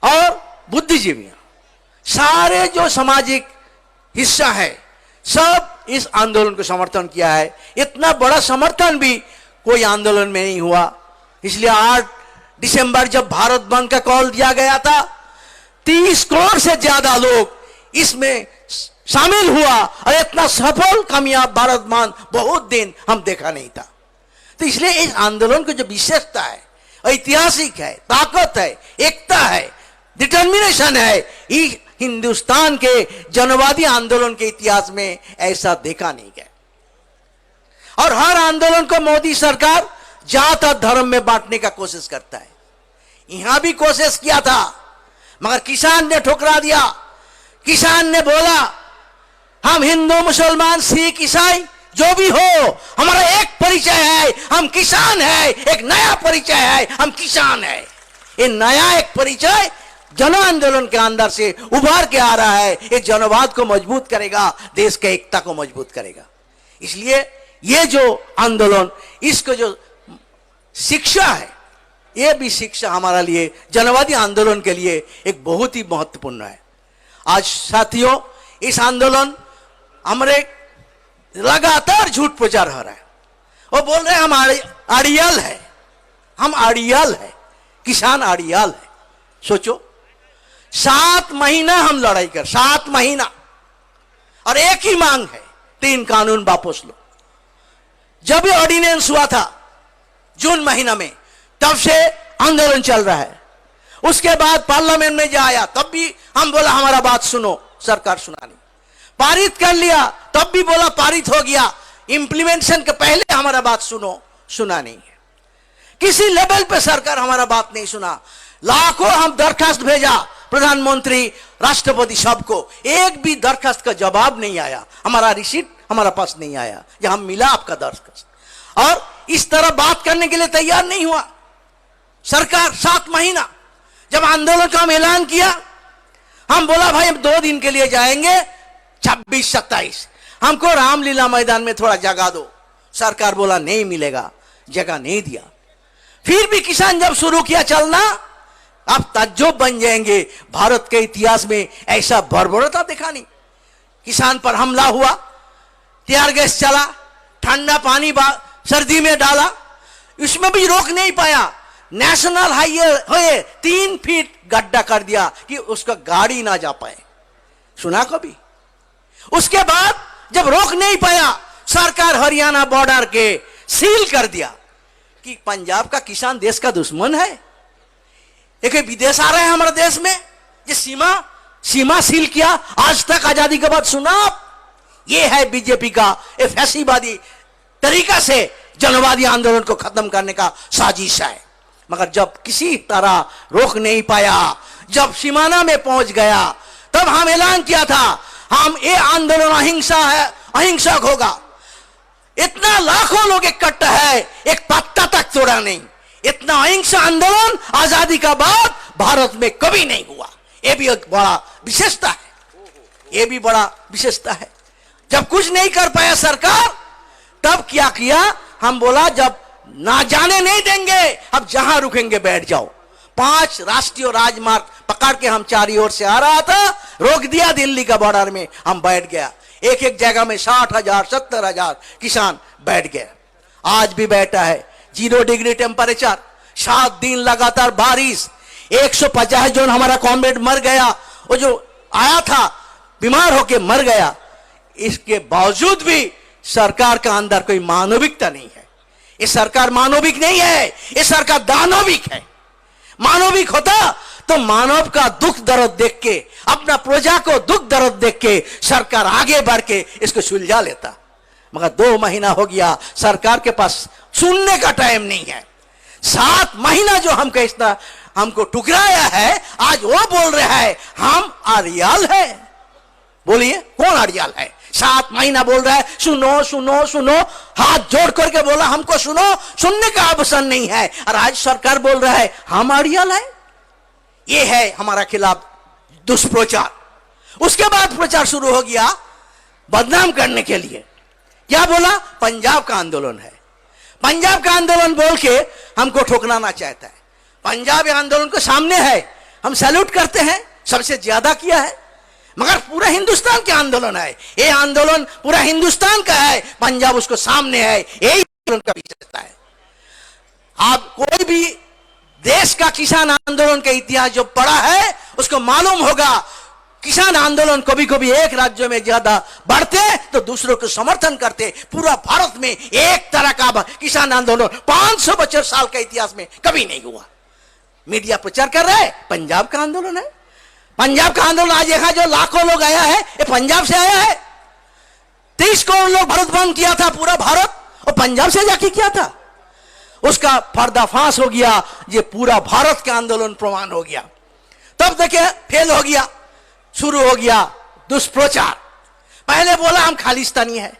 और बुद्धिजीवियां, सारे जो सामाजिक हिस्सा है सब इस आंदोलन को समर्थन किया है। इतना बड़ा समर्थन भी कोई आंदोलन में नहीं हुआ। इसलिए 8 दिसंबर जब भारत बंद का कॉल दिया गया था, 30 करोड़ से ज्यादा लोग इसमें शामिल हुआ और इतना सफल कामयाब भारत बंद बहुत दिन हम देखा नहीं था। तो इसलिए इस आंदोलन की जो विशेषता है, ऐतिहासिक है, ताकत है, एकता है, डिटर्मिनेशन है, इस हिंदुस्तान के जनवादी आंदोलन के इतिहास में ऐसा देखा नहीं गया। और हर आंदोलन को मोदी सरकार जात और धर्म में बांटने का कोशिश करता है। यहां भी कोशिश किया था मगर किसान ने ठुकरा दिया। किसान ने बोला हम हिंदू, मुसलमान, सिख, ईसाई जो भी हो, हमारा एक परिचय है, हम किसान है। एक नया परिचय है, हम किसान है। ये नया एक परिचय जन आंदोलन के अंदर से उभर के आ रहा है। ये जनवाद को मजबूत करेगा, देश के एकता को मजबूत करेगा। इसलिए ये जो आंदोलन, इसको जो शिक्षा है, ये भी शिक्षा हमारे लिए, जनवादी आंदोलन के लिए एक बहुत ही महत्वपूर्ण है। आज साथियों, इस आंदोलन हमारे लगातार झूठ प्रचार हो रहा है। वो बोल रहे हैं हम आड़ियल है, हम आड़ियल है, किसान आड़ियल है। सोचो 7 महीना हम लड़ाई कर, 7 महीना, और एक ही मांग है, 3 कानून वापस लो। जब ये ऑर्डिनेंस हुआ था जून महीना में, तब से आंदोलन चल रहा है। उसके बाद पार्लियामेंट में जाया, तब भी हम बोला हमारा बात सुनो, सरकार सुना नहीं। पारित कर लिया, तब भी बोला पारित हो गया, इंप्लीमेंटेशन के पहले हमारा बात सुनो, सुना नहीं है। किसी लेवल पे सरकार हमारा बात नहीं सुना। लाखों हम दरखास्त भेजा, प्रधानमंत्री, राष्ट्रपति, सबको, एक भी दरखास्त का जवाब नहीं आया। हमारा रिसीट हमारा पास नहीं आया, जहां मिला आपका दरखास्त। और इस तरह बात करने के लिए तैयार नहीं हुआ सरकार। 7 महीना जब आंदोलन का हम ऐलान किया, हम बोला भाई हम 2 दिन के लिए जाएंगे, 26-27, हमको रामलीला मैदान में थोड़ा जगह दो। सरकार बोला नहीं मिलेगा, जगह नहीं दिया। फिर भी किसान जब शुरू किया चलना, आप ताज्जुब बन जाएंगे, भारत के इतिहास में ऐसा बर्बरता देखा नहीं। किसान पर हमला हुआ, टीयर गैस चला, ठंडा पानी सर्दी में डाला, उसमें भी रोक नहीं पाया। नेशनल हाईवे 3 फीट गड्ढा कर दिया कि उसका गाड़ी ना जा पाए। सुना कभी? उसके बाद जब रोक नहीं पाया, सरकार हरियाणा बॉर्डर के सील कर दिया कि पंजाब का किसान देश का दुश्मन है। एक विदेश आ रहे हैं हमारे देश में, ये सीमा सील किया। आज तक आजादी के बाद सुना आप? ये है बीजेपी का एक फैसीवादी तरीका से जनवादी आंदोलन को खत्म करने का साजिश है। मगर जब किसी तरह रोक नहीं पाया, जब सीमाना में पहुंच गया, तब हम ऐलान किया था हम ये आंदोलन अहिंसा है, अहिंसक होगा। इतना लाखों लोग इकट्ठा है, एक पत्ता तक तोड़ा नहीं। इतना अहिंसा आंदोलन आजादी का बाद भारत में कभी नहीं हुआ। ये भी एक बड़ा विशेषता है, ये भी बड़ा विशेषता है। जब कुछ नहीं कर पाया सरकार, तब क्या किया, हम बोला जब ना जाने नहीं देंगे, अब जहां रुकेंगे बैठ जाओ। 5 राष्ट्रीय राजमार्ग पकड़ के हम चारों ओर से आ रहा था, रोक दिया दिल्ली का बॉर्डर में, हम बैठ गया। एक एक जगह में 60,000 70,000 किसान बैठ गए। आज भी बैठा है। 0 डिग्री टेम्परेचर, 7 दिन लगातार बारिश, 150 जन हमारा कॉमरेड मर गया, वो जो आया था बीमार होके मर गया। इसके बावजूद भी सरकार का अंदर कोई मानविकता नहीं है। ये सरकार मानविक नहीं है, ये सरकार दानविक है। मानविक होता तो मानव का दुख दर्द देख के, अपना प्रजा को दुख दर्द देख के सरकार आगे बढ़ के इसको सुलझा लेता। मगर 2 महीना हो गया, सरकार के पास सुनने का टाइम नहीं है। 7 महीना जो हमको ठुकराया है, आज वो बोल रहा है हम अड़ियाल है। बोलिए कौन अड़ियाल है? 7 महीना बोल रहा है सुनो सुनो सुनो, हाथ जोड़ करके बोला हमको सुनो, सुनने का अवसर नहीं है। और आज सरकार बोल रहा है हम अड़ियाल है। ये है हमारा खिलाफ दुष्प्रचार। उसके बाद प्रचार शुरू हो गया बदनाम करने के लिए। क्या बोला? पंजाब का आंदोलन है। पंजाब का आंदोलन बोल के हमको ठोकराना चाहता है। पंजाब आंदोलन को सामने है, हम सैल्यूट करते हैं, सबसे ज्यादा किया है। मगर पूरा हिंदुस्तान का आंदोलन है, ये आंदोलन पूरा हिंदुस्तान का है, पंजाब उसको सामने है, यही आंदोलन का विशेषता है। आप कोई भी देश का किसान आंदोलन का इतिहास जो पढ़ा है उसको मालूम होगा, किसान आंदोलन कभी कभी एक राज्य में ज्यादा बढ़ते तो दूसरों को समर्थन करते। पूरा भारत में एक तरह का किसान आंदोलन 500 बछर साल का इतिहास में कभी नहीं हुआ। मीडिया प्रचार कर रहा है पंजाब का आंदोलन है। पंजाब का आंदोलन आज यहां जो लाखों लोग आया है ये पंजाब से आया है। 30 करोड़ लोग भारत बंद किया था, पूरा भारत, और पंजाब से जाके किया था। उसका पर्दाफाश हो गया, ये पूरा भारत का आंदोलन प्रमाण हो गया। तब देखिए फेल हो गया, शुरू हो गया दुष्प्रचार। पहले बोला हम खालिस्तानी है,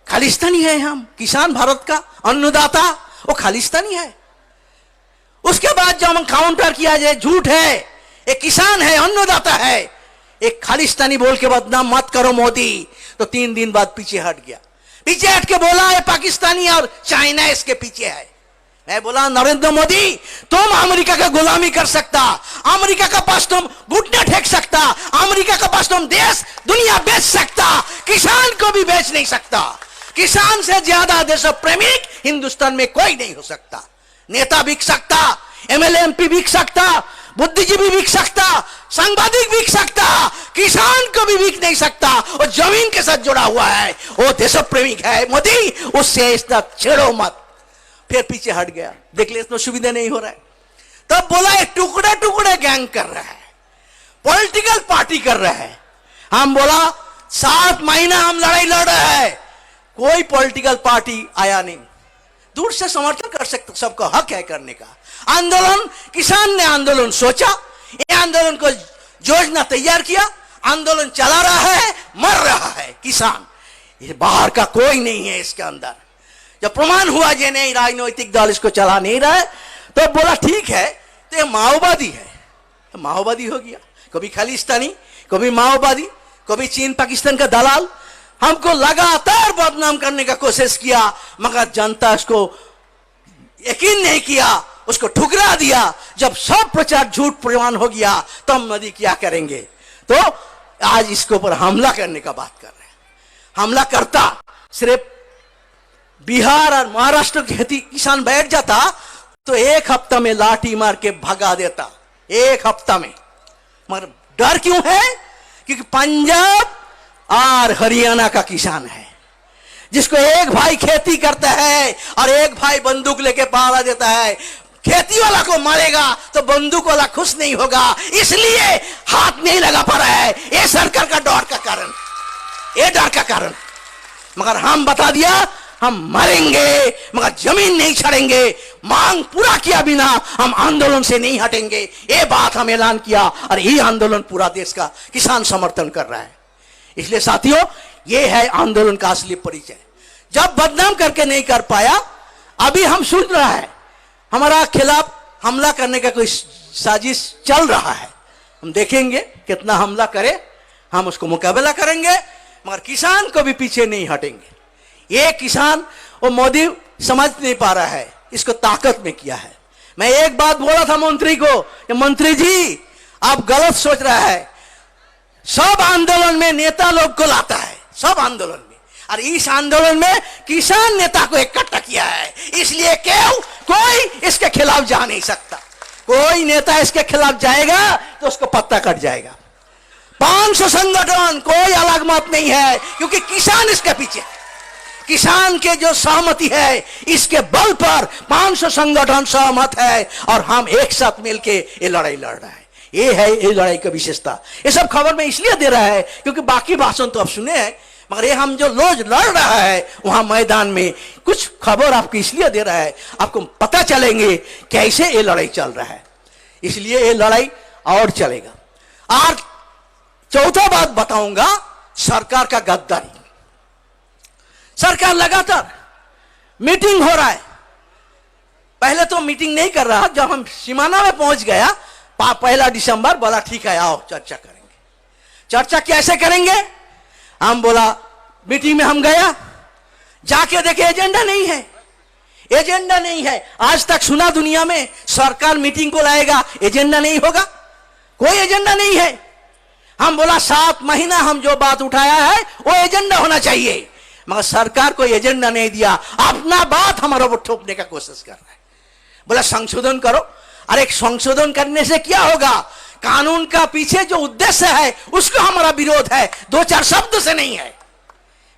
खालिस्तानी है, हम किसान भारत का अन्नदाता, वो खालिस्तानी है। उसके बाद जब हम काउंटर किया जाए झूठ है, एक किसान है, अन्नदाता है, एक खालिस्तानी बोल के बदनाम मत करो मोदी, तो 3 दिन बाद पीछे हट गया। पीछे हट के बोला ये पाकिस्तानी और चाइना इसके पीछे है। मैं बोला नरेंद्र मोदी तुम अमेरिका का गुलामी कर सकता, अमेरिका का पास तुम घुटने टेक सकता, अमेरिका का पास तुम देश दुनिया बेच सकता, किसान को भी बेच नहीं सकता। किसान से ज्यादा देश प्रेमिक हिंदुस्तान में कोई नहीं हो सकता। नेता बिक सकता, एमएलए एमपी बिक सकता, बुद्धिजीवी बिक सकता, सांबादिक बिक सकता, किसान को भी बिक नहीं सकता। और जमीन के साथ जुड़ा हुआ है, वो देश प्रेमिक है। मोदी उससे इसका छेड़ो मत। फिर पीछे हट गया, देख ले इसमें सुविधा नहीं हो रहा है। तब बोला ये टुकड़े टुकड़े गैंग कर रहा है, पॉलिटिकल पार्टी कर रहा है। हम बोला 7 महीना हम लड़ाई लड़ रहे हैं, कोई पॉलिटिकल पार्टी आया नहीं। दूर से समर्थन कर सकते, सबका हक है करने का। आंदोलन, किसान ने आंदोलन सोचा, ये आंदोलन को योजना तैयार किया, आंदोलन चला रहा है, मर रहा है किसान। ये बाहर का कोई नहीं है इसके अंदर। जब प्रमाण हुआ जे नहीं राजनीतिक दल इसको चला नहीं रहा है, तो बोला ठीक है तो ये माओवादी है, तो माओवादी हो गया। कभी खालिस्तानी, कभी माओवादी, कभी चीन पाकिस्तान का दलाल। हमको लगातार बदनाम करने का कोशिश किया, मगर जनता इसको यकीन नहीं किया, उसको ठुकरा दिया। जब सब प्रचार झूठ प्रमाण हो गया तो हम मोदी क्या करेंगे, तो आज इसके ऊपर हमला करने का बात कर रहे हैं। हमला करता सिर्फ बिहार और महाराष्ट्र के किसान बैठ जाता तो 1 हफ्ता में लाठी मार के भगा देता, 1 हफ्ता में। मगर डर क्यों है? क्योंकि पंजाब और हरियाणा का किसान है, जिसको एक भाई खेती करता है और एक भाई बंदूक लेके पहरा देता है। खेती वाला को मारेगा तो बंदूक वाला खुश नहीं होगा, इसलिए हाथ नहीं लगा पा रहा है। ये सरकार का डर का कारण, ये डर का कारण। मगर हम बता दिया हम मरेंगे मगर जमीन नहीं छोड़ेंगे, मांग पूरा किया बिना हम आंदोलन से नहीं हटेंगे, ये बात हम ऐलान किया। और ये आंदोलन पूरा देश का किसान समर्थन कर रहा है। इसलिए साथियों ये है आंदोलन का असली परिचय। जब बदनाम करके नहीं कर पाया, अभी हम सुन रहा है हमारा खिलाफ हमला करने का कोई साजिश चल रहा है। हम देखेंगे कितना हमला करे, हम उसको मुकाबला करेंगे, मगर किसान को भी पीछे नहीं हटेंगे। ये किसान वो मोदी समझ नहीं पा रहा है, इसको ताकत में किया है। मैं एक बात बोला था मंत्री को, मंत्री जी आप गलत सोच रहा है। सब आंदोलन में नेता लोग को लाता है, सब आंदोलन में, और इस आंदोलन में किसान नेता को इकट्ठा किया है। इसलिए क्यों कोई इसके खिलाफ जा नहीं सकता। कोई नेता इसके खिलाफ जाएगा तो उसको पत्ता कट जाएगा। 500 संगठन, कोई अलग मत नहीं है, क्योंकि किसान इसके पीछे है। किसान के जो सहमति है, इसके बल पर 500 संगठन सहमत है और हम एक साथ मिलके ये लड़ाई लड़ रहे हैं। ये है ये लड़ाई की विशेषता। ये सब खबर में इसलिए दे रहा है क्योंकि बाकी भाषण तो आप सुने हैं, मगर ये हम जो रोज लड़ रहा है वहां मैदान में कुछ खबर आपको इसलिए दे रहा है, आपको पता चलेंगे कैसे ये लड़ाई चल रहा है। इसलिए ये लड़ाई और चलेगा। और चौथा बात बताऊंगा, सरकार का गद्दारी। सरकार लगातार मीटिंग हो रहा है, पहले तो मीटिंग नहीं कर रहा, जब हम सीमाना में पहुंच गया 1 दिसंबर, बोला ठीक है आओ चर्चा करेंगे। चर्चा कैसे करेंगे? हम बोला मीटिंग में हम गया, जाके देखे एजेंडा नहीं है, एजेंडा नहीं है। आज तक सुना दुनिया में सरकार मीटिंग को लाएगा एजेंडा नहीं होगा? कोई एजेंडा नहीं है। हम बोला 7 महीना हम जो बात उठाया है वो एजेंडा होना चाहिए, मगर सरकार कोई एजेंडा नहीं दिया, अपना बात हमारे ऊपर थोपने का कोशिश कर रहा है। बोला संशोधन करो। अरे संशोधन करने से क्या होगा? कानून का पीछे जो उद्देश्य है उसको हमारा विरोध है, 2-4 शब्द से नहीं है।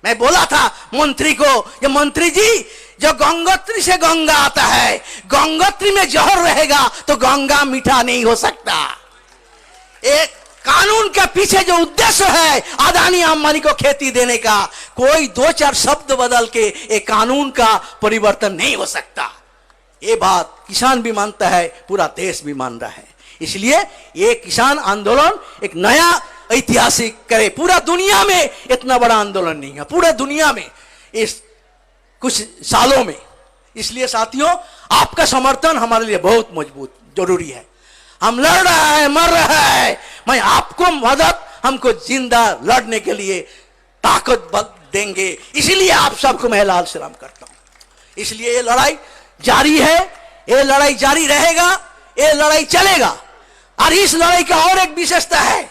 मैं बोला था मंत्री को, ये मंत्री जी जो गंगोत्री से गंगा आता है, गंगोत्री में जहर रहेगा तो गंगा मीठा नहीं हो सकता। एक कानून के पीछे जो उद्देश्य है अदानी अंबानी को खेती देने का, कोई 2-4 शब्द बदल के एक कानून का परिवर्तन नहीं हो सकता। ये बात किसान भी मानता है, पूरा देश भी मान रहा है। इसलिए ये किसान आंदोलन एक नया ऐतिहासिक करे। पूरा दुनिया में इतना बड़ा आंदोलन नहीं है, पूरे दुनिया में इस कुछ सालों में। इसलिए साथियों, आपका समर्थन हमारे लिए बहुत मजबूत जरूरी है। हम लड़ रहा है, मर रहा है, मैं आपको मदद, हमको जिंदा लड़ने के लिए ताकत देंगे। इसलिए आप सबको मैं लाल सलाम करता हूं। इसलिए ये लड़ाई जारी है, ये लड़ाई जारी रहेगा, ये लड़ाई चलेगा। और इस लड़ाई का और एक विशेषता है,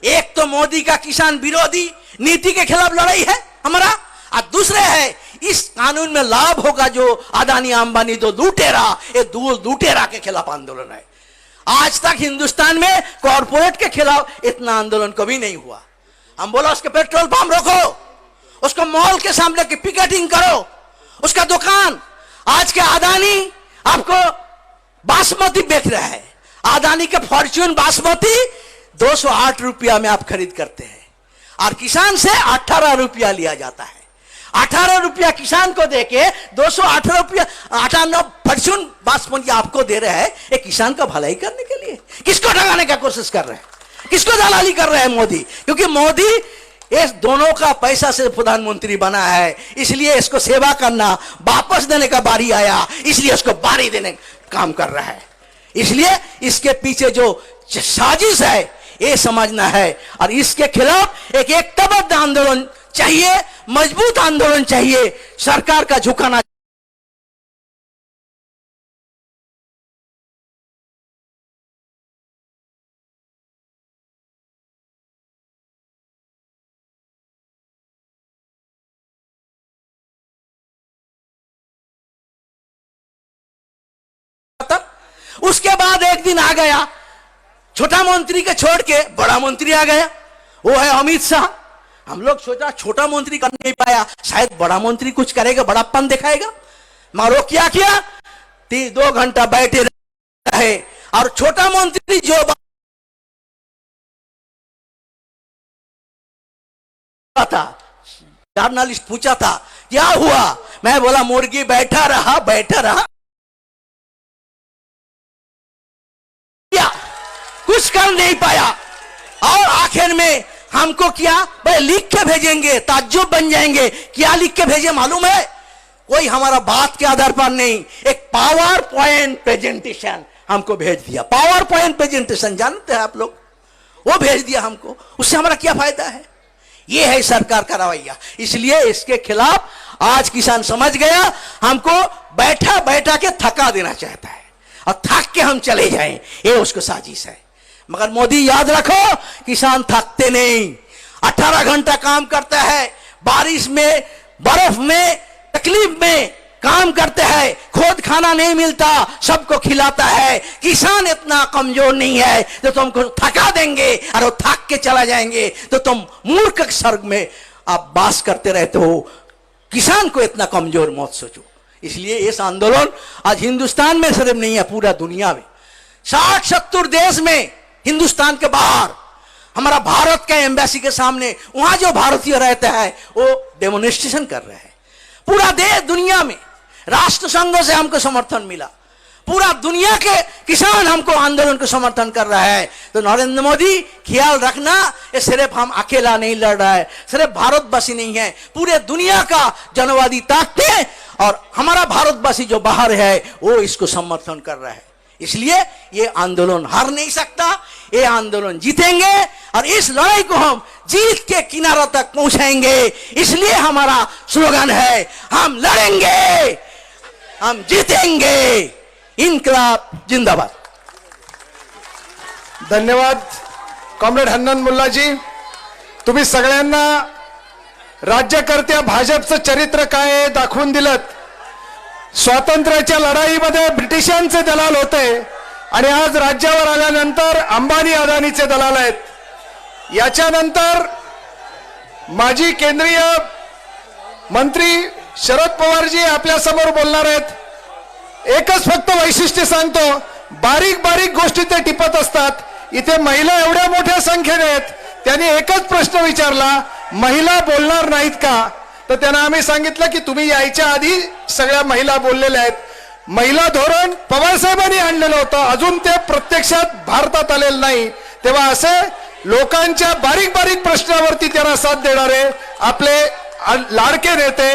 एक तो मोदी का किसान विरोधी नीति के खिलाफ लड़ाई है हमारा, और दूसरे है इस कानून में लाभ होगा जो अदानी अंबानी दो लुटेरा, ये दो लुटेरा के खिलाफ आंदोलन है। आज तक हिंदुस्तान में कॉर्पोरेट के खिलाफ इतना आंदोलन कभी नहीं हुआ। हम बोला उसके पेट्रोल पंप रोको, उसको मॉल के सामने की पिकेटिंग करो, उसका दुकान। आज के अदानी आपको बासमती बेच रहा है, अदानी के फॉर्च्यून बासमती 208 रुपया में आप खरीद करते हैं और किसान से 18 रुपया लिया जाता है। 18 रुपया किसान को देके 218 रुपया 98 फॉर्च्यून बासमती आपको दे रहे हैं, एक किसान का भलाई करने के लिए। किसको ठगाने का कोशिश कर रहे हैं? किसको दलाली कर रहे हैं? मोदी। क्योंकि मोदी इस दोनों का पैसा से प्रधानमंत्री बना है, इसलिए इसको सेवा करना, वापस देने का बारी आया, इसलिए उसको बारी देने का काम कर रहा है। इसलिए इसके पीछे जो साजिश है ये समझना है और इसके खिलाफ एक एकताबद्ध आंदोलन चाहिए, मजबूत आंदोलन चाहिए। सरकार का झुकाना उसके बाद एक दिन आ गया, छोटा मंत्री के छोड़ के बड़ा मंत्री आ गया, वो है अमित शाह। हम लोग सोचा छोटा मंत्री कर नहीं पाया, शायद बड़ा मंत्री कुछ करेगा, बड़ापन दिखाएगा। मगर वो क्या किया, 2 घंटा बैठे रहे और छोटा मंत्री जो था, जर्नलिस्ट पूछा था क्या हुआ, मैं बोला मुर्गी बैठा रहा, कुछ कर नहीं पाया। और आखिर में हमको क्या भाई लिख के भेजेंगे, ताज्जुब बन जाएंगे। क्या लिख के भेजे मालूम है? कोई हमारा बात के आधार पर नहीं, एक पावर पॉइंट प्रेजेंटेशन हमको भेज दिया। पावर पॉइंट प्रेजेंटेशन जानते हैं आप लोग, वो भेज दिया हमको। उससे हमारा क्या फायदा है? ये है सरकार का रवैया। इसलिए इसके खिलाफ आज किसान समझ गया, हमको बैठा बैठा के थका देना चाहता है और थक के हम चले जाएं, ये उसको साजिश है। मगर मोदी याद रखो, किसान थकते नहीं, 18 घंटा काम करता है, बारिश में, बर्फ में, तकलीफ में काम करते हैं, खोद खाना नहीं मिलता सबको खिलाता है। किसान इतना कमजोर नहीं है तो तुमको थका देंगे और वो थक के चला जाएंगे तो तुम मूर्ख स्वर्ग में आप वास करते रहते हो। किसान को इतना कमजोर मत सोचो। इसलिए इस आंदोलन आज हिंदुस्तान में सिर्फ नहीं है, पूरा दुनिया में 60-70 देश में, हिंदुस्तान के बाहर हमारा भारत का एम्बेसी के सामने वहां जो भारतीय रहते हैं वो डेमोन्स्ट्रेशन कर रहे हैं। पूरा देश दुनिया में राष्ट्र संघ से हमको समर्थन मिला, पूरा दुनिया के किसान हमको आंदोलन को समर्थन कर रहा है। तो नरेंद्र मोदी ख्याल रखना, ये सिर्फ हम अकेला नहीं लड़ रहा है, सिर्फ भारतवासी नहीं है, पूरे दुनिया का जनवादी ताकतें और हमारा भारतवासी जो बाहर है वो इसको समर्थन कर रहा है। इसलिए ये आंदोलन हार नहीं सकता, ये आंदोलन जीतेंगे और इस लड़ाई को हम जीत के किनारे तक पहुंचाएंगे। इसलिए हमारा स्लोगन है, हम लड़ेंगे, हम जीतेंगे, इनकलाब जिंदाबाद। धन्यवाद कॉम्रेड हन्नन मुल्लाजी, तुम्ही सगळ्यांना राज्यकर्त्या भाजपचं चरित्र काय आहे दाखवून दिलं। स्वातंत्र्याच्या लढाईमध्ये ब्रिटिशांचे दलाल होते आणि आज राज्यावर आल्यानंतर अंबानी अदानीचे दलाल आहेत। याच्यानंतर माजी केंद्रीय मंत्री शरद पवारजी आपल्या समोर बोलणार आहेत। एकच फक्त वैशिष्ट्य सांगतो, बारीक बारीक गोष्टी ते टिपत असतात। इथे महिला एवढ्या मोठ्या संख्येने आहेत, त्यांनी एकच प्रश्न विचारला, महिला बोलणार नाहीत का? तर त्यांना आम्ही सांगितलं की तुम्ही यायच्या आधी सगळ्या महिला बोललेल्या आहेत। महिला धोरण पवार साहेबांनी आणलेलं होतं, अजून ते प्रत्यक्षात भारतात आलेलं नाही। तेव्हा असे लोकांच्या बारीक बारीक प्रश्नावरती त्यांना साथ देणारे आपले लाडके नेते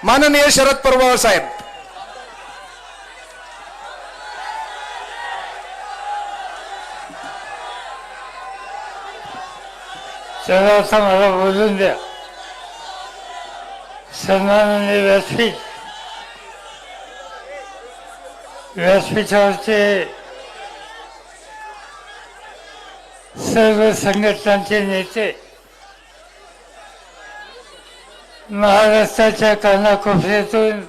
माननीय शरद पवार साहेब। चला आता मला बोलून द्या। सन्माननीय व्यासपीठावरचे सर्व संघटनांचे नेते, महाराष्ट्राच्या कानाकोपऱ्यातून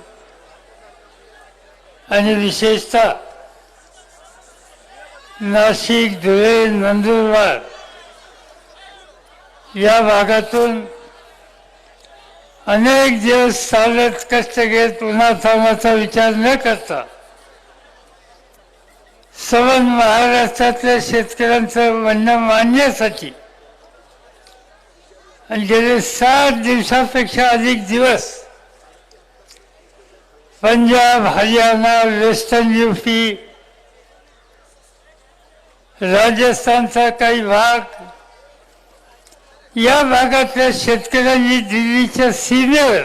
आणि विशेषतः नाशिक, धुळे, नंदुरबार या भागातून अनेक दिवस चालत कष्ट घेत उन्हातानाचा विचार न करता संपूर्ण महाराष्ट्रातल्या शेतकऱ्यांचं म्हणणं मांडण्यासाठी आणि गेले 7 दिवसापेक्षा अधिक दिवस पंजाब, हरियाणा, वेस्टर्न यूपी, राजस्थानचा काही भाग या भागातल्या शेतकऱ्यांनी दिल्लीच्या सीमेवर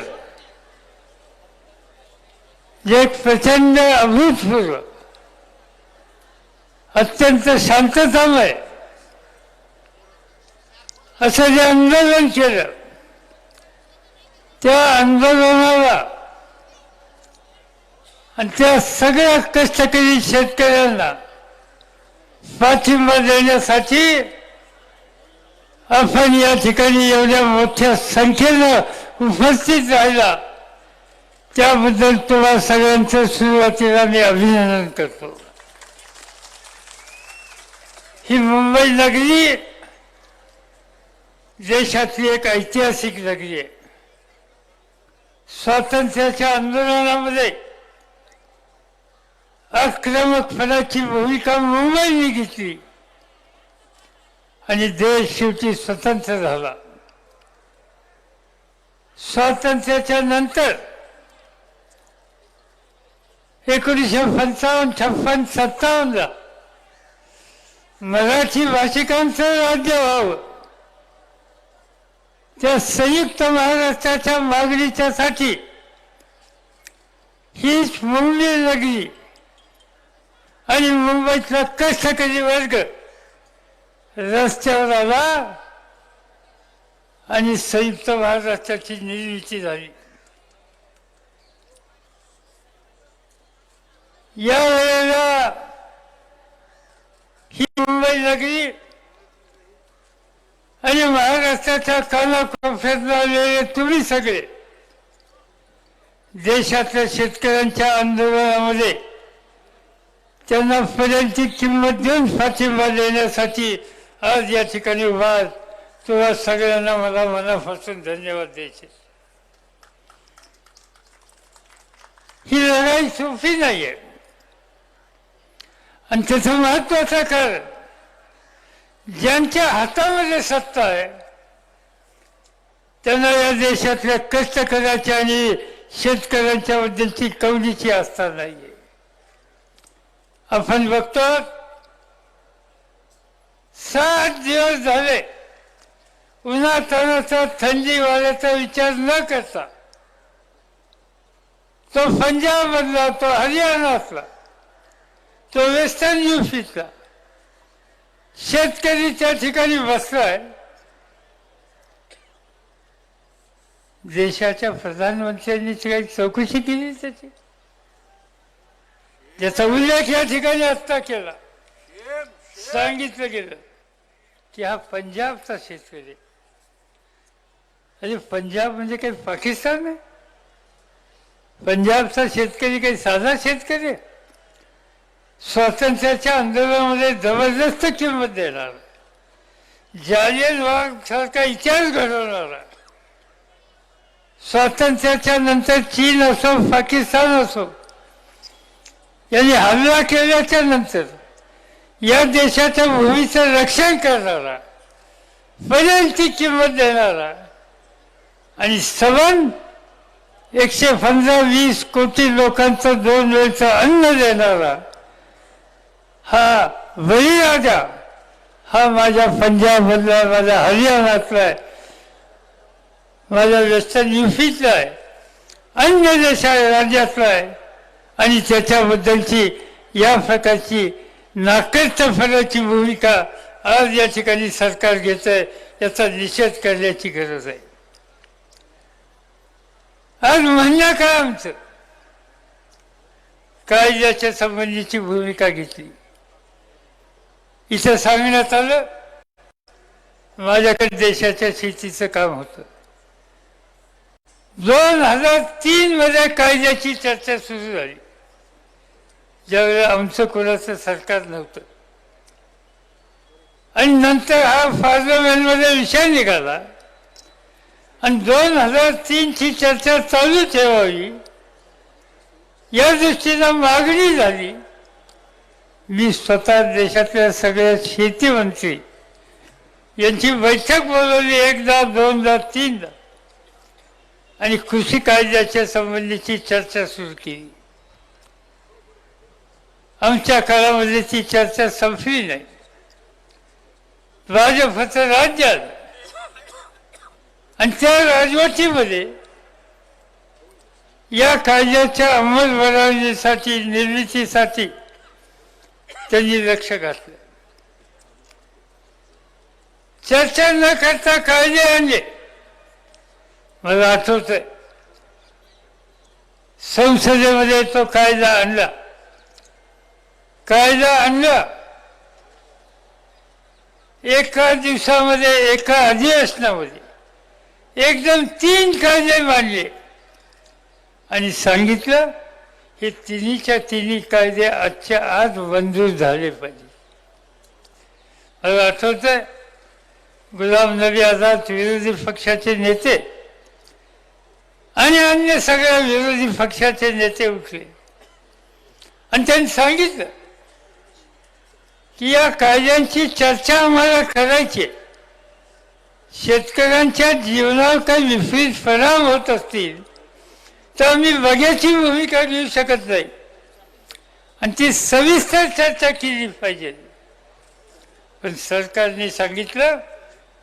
जे प्रचंड अभूतपूर्व अत्यंत शांततामय असं जे आंदोलन केलं, त्या आंदोलनाला आणि त्या सगळ्या कष्टकरी शेतकऱ्यांना पाठिंबा देण्यासाठी आपण या ठिकाणी एवढ्या मोठ्या संख्येनं उपस्थित राहिला, त्याबद्दल तुम्हा सगळ्यांचं सुरुवातीला मी अभिनंदन करतो। ही मुंबई नगरी देशातली एक ऐतिहासिक नगरी आहे। स्वातंत्र्याच्या आंदोलनामध्ये आक्रमकपणाची भूमिका मुंबईने घेतली आणि देश शेवटी स्वतंत्र झाला। स्वातंत्र्याच्या नंतर 1955, 56, 57 मराठी भाषिकांचं राज्य व्हावं, त्या संयुक्त महाराष्ट्राच्या मागणीच्यासाठी हीच मुंबई नगरी आणि मुंबईतला कष्टकरी वर्ग रस्त्यावर आला आणि संयुक्त महाराष्ट्राची निर्मिती झाली। या वेळेला ही मुंबई नगरी आणि महाराष्ट्राच्या कानाकोपऱ्यात आलेले तुम्ही सगळे देशातल्या शेतकऱ्यांच्या आंदोलनामध्ये त्यांना पर्यंतची किंमत देऊन पाठिंबा देण्यासाठी आज या ठिकाणी उभा आहे. तुला सगळ्यांना मला मनापासून धन्यवाद द्यायचे. ही लढाई सोपी नाहीये आणि त्याचं महत्वाचं कारण ज्यांच्या हातामध्ये सत्ता आहे त्यांना या देशातल्या कष्टकऱ्याच्या आणि शेतकऱ्यांच्या बद्दलची कवडीची आस्था नाहीये. आपण बघतो 7 दिवस झाले उन्हातानाचा थंडी वाऱ्याचा विचार न करता तो पंजाब मधला, तो हरियाणातला, तो वेस्टर्न युपीतला शेतकरी त्या ठिकाणी बसलाय. देशाच्या प्रधानमंत्र्यांनी काही चौकशी केली त्याची, ज्याचा उल्लेख या ठिकाणी आत्ता केला. सांगितलं गेलं की हा पंजाबचा शेतकरी. अरे पंजाब म्हणजे काही पाकिस्तान आहे? पंजाबचा शेतकरी काही साधा शेतकरी आहे? स्वातंत्र्याच्या आंदोलनामध्ये जबरदस्त किंमत देणार, जालियनवाला सारखा इतिहास घडवणारा, स्वातंत्र्याच्या नंतर चीन असो पाकिस्तान असो यांनी हल्ला केल्याच्या नंतर या देशाच्या भूमीचं रक्षण करणारा, पर्यंतची किंमत देणारा आणि सबन 115-120 कोटी लोकांचं 2 वेळचं अन्न देणारा हा बळीराजा हा माझ्या पंजाबमधला आहे, माझ्या हरियाणातला आहे, माझ्या वेस्टर्न युपीतला आहे, अन्य राज्यातला आहे आणि त्याच्याबद्दलची या प्रकारची नाकर्तपणाची भूमिका आज या ठिकाणी सरकार घेत आहे. याचा निषेध करण्याची गरज आहे. आज म्हणणं काय आमचं कायद्याच्या संबंधीची भूमिका घेतली. इथं सांगण्यात आलं माझ्याकडे देशाच्या शेतीचं काम होतं. 2003 मध्ये कायद्याची चर्चा सुरू झाली, ज्यावेळेला आमचं कोणाचं सरकार नव्हतं आणि नंतर हा पार्लमेंटमध्ये विषय निघाला आणि 2003 ची चर्चा चालू ठेवावी या दृष्टीनं मागणी झाली. मी स्वतः देशातल्या सगळ्या शेतीमंत्री यांची बैठक बोलवली, 1दा 2दा 3दा आणि कृषी कायद्याच्या संबंधीची चर्चा सुरू केली. आमच्या काळामध्ये ती चर्चा संपली नाही. भाजपचं राज्य आलं आणि त्या राजवटीमध्ये या कायद्याच्या अंमलबजावणीसाठी, निर्मितीसाठी त्यांनी लक्ष घातलं. चर्चा न करता कायदे आणले. मला आठवतंय संसदेमध्ये तो कायदा आणला. एका दिवसामध्ये, एका अधिवेशनामध्ये एकदम 3 कायदे मांडले आणि सांगितलं हे तिन्हीच्या तिन्ही कायदे आजच्या आज मंजूर झाले पाहिजे. मला आठवतंय गुलाम नबी आझाद विरोधी पक्षाचे नेते आणि अन्य सगळ्या विरोधी पक्षाचे नेते उठले आणि त्यांनी सांगितलं की या कायद्यांची चर्चा आम्हाला करायची. शेतकऱ्यांच्या जीवनावर काही विपरीत परिणाम होत असतील तर आम्ही बघ्याची भूमिका घेऊ शकत नाही आणि ती सविस्तर चर्चा केली पाहिजे. पण सरकारने सांगितलं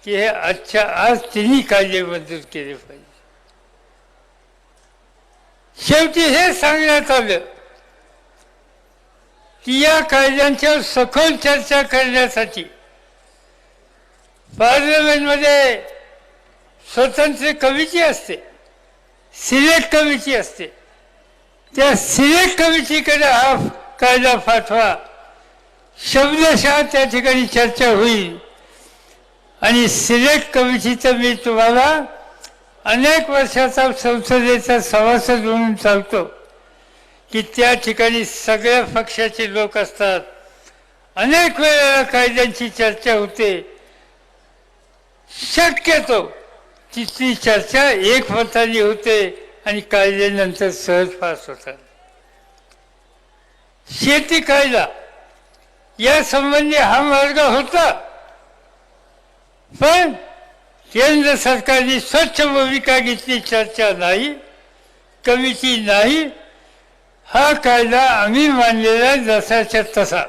की हे आजच्या आज तिन्ही कायदे मंजूर केले पाहिजे. शेवटी हे सांगण्यात आलं की या कायद्यांच्यावर सखोल चर्चा करण्यासाठी पार्लमेंटमध्ये स्वतंत्र कमिटी असते, सिलेक्ट कमिटी असते. त्या सिलेक्ट कमिटीकडे हा कायदा पाठवा, शब्दशः त्या ठिकाणी चर्चा होईल आणि सिलेक्ट कमिटीचं मी तुम्हाला अनेक वर्षाचा संसदेचा सभासद म्हणून चालतो की त्या ठिकाणी सगळ्या पक्षाचे लोक असतात. अनेक वेळेला कायद्यांची चर्चा होते. शक्यतो तिथली चर्चा एकमताने होते आणि कायद्यानंतर सहज पास होतात. शेती कायदा या संबंधी हा मार्ग होता, पण केंद्र सरकारने स्वच्छ भूमिका घेतली. चर्चा नाही, कमिटी नाही. हा कायदा आम्ही मानलेला जसाच्या तसा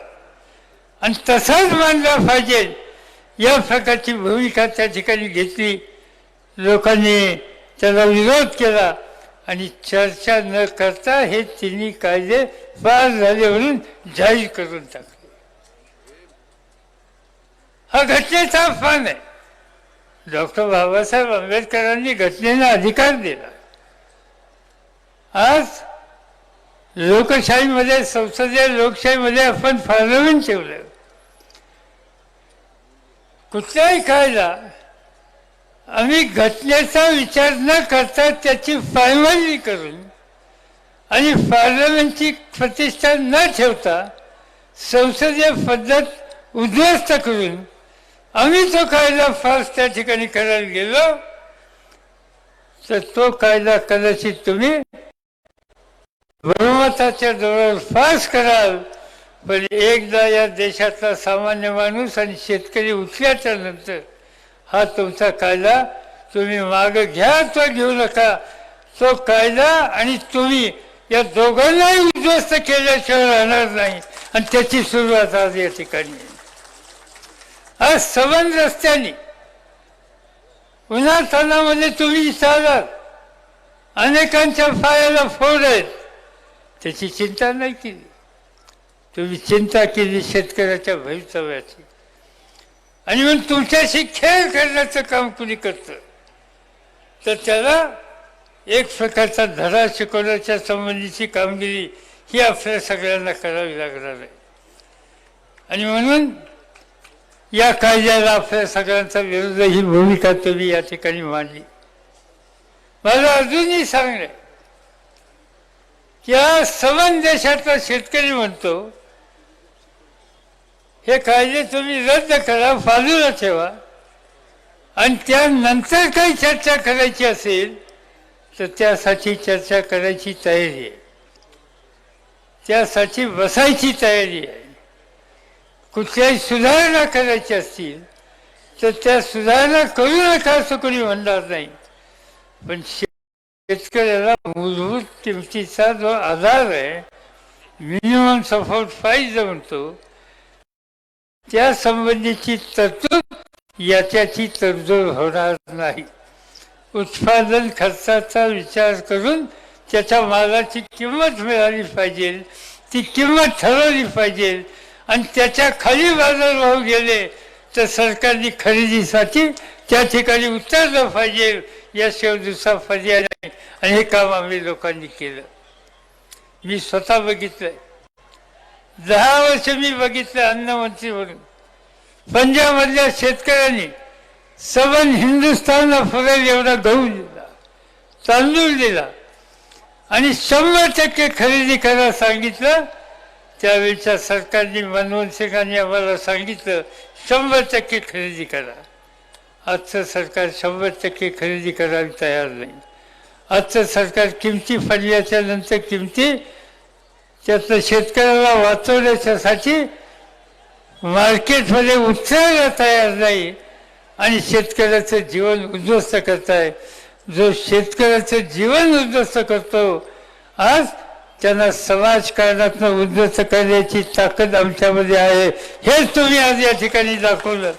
आणि तसाच मानला पाहिजे या प्रकारची भूमिका त्या ठिकाणी घेतली. लोकांनी त्याला विरोध केला आणि चर्चा न करता हे तिन्ही कायदे पास झाले म्हणून जाहीर करून टाकले. हा घटनेचा अपमान आहे. डॉक्टर बाबासाहेब आंबेडकरांनी घटनेला अधिकार दिला. आज लोकशाहीमध्ये, संसदीय लोकशाहीमध्ये आपण पार्लमेंट ठेवलं. कुठलाही कायदा आम्ही घटनेचा विचार न करता त्याची पायमल्ली करून आणि पार्लमेंटची प्रतिष्ठा न ठेवता संसदीय पद्धत उद्ध्वस्त करून आम्ही तो कायदा पास त्या ठिकाणी करायला गेलो तर तो कायदा कदाचित तुम्ही बहुमताच्या जोरावर पास कराल, पण एकदा या देशातला सामान्य माणूस आणि शेतकरी उठल्याच्या नंतर हा तुमचा कायदा तुम्ही मागे घ्या तो घेऊ नका. तो कायदा आणि तुम्ही या दोघांनाही उद्ध्वस्त केल्याशिवाय राहणार नाही आणि त्याची सुरुवात आज या ठिकाणी. आज सबंध रस्त्याने उन्हातानामध्ये तुम्ही चालाल, अनेकांच्या पायाला फोड आहेत, त्याची चिंता नाही केली. तुम्ही चिंता केली शेतकऱ्याच्या भवितव्याची आणि म्हणून तुमच्याशी खेळ करण्याचं काम कुणी करतं तर त्याला एक प्रकारचा धडा शिकवण्याच्या संबंधीची कामगिरी ही आपल्या सगळ्यांना करावी लागणार आहे. आणि म्हणून या कायद्याला आपल्या सगळ्यांचा विरोध ही भूमिका तुम्ही या ठिकाणी मांडली. मला अजूनही सांगणे की या सबंध देशातला शेतकरी म्हणतो हे कायदे तुम्ही रद्द करा, बाजूला ठेवा आणि त्यानंतर काही चर्चा करायची असेल तर त्यासाठी चर्चा करायची तयारी आहे, त्यासाठी बसायची तयारी आहे. कुठल्याही सुधारणा करायची असतील तर त्या सुधारणा करू नका असं कोणी म्हणणार नाही. पण शेतकऱ्याला मूलभूत किमतीचा जो आधार आहे, मिनिमम सपोर्ट प्राईस जो म्हणतो, त्या संबंधीची तरतूद याच्याची तरतूद होणार नाही. उत्पादन खर्चाचा विचार करून त्याच्या मालाची किंमत मिळाली पाहिजे, ती किंमत ठरवली पाहिजे आणि त्याच्या खाली बाजारभाव गेले तर सरकारने खरेदीसाठी त्या ठिकाणी उतरलं पाहिजे. याशिवाय दुसरा पर्याय नाही आणि हे काम आम्ही लोकांनी केलं. मी स्वतः बघितलंय, 10 वर्ष मी बघितलं अन्नमंत्री म्हणून. पंजाबमधल्या शेतकऱ्यांनी सबन हिंदुस्थानला फुगेल एवढा गहू दिला, तांदूळ दिला आणि 100% खरेदी करायला सांगितलं. त्यावेळच्या सरकारने, मनमोहन सिंगांनी आम्हाला सांगितलं 100% खरेदी करा. आजचं सरकार 100% खरेदी करायला तयार नाही. आजचं सरकार किमती पडल्याच्या नंतर किमती त्यातलं शेतकऱ्याला वाचवण्याच्यासाठी मार्केटमध्ये उतरायला तयार नाही आणि शेतकऱ्याचं जीवन उद्ध्वस्त करताय. जो शेतकऱ्याचं जीवन उद्ध्वस्त करतो आज त्यांना समाजकारणातून उद्ध्वस्त करण्याची ताकद आमच्यामध्ये आहे, हेच तुम्ही आज या ठिकाणी दाखवलं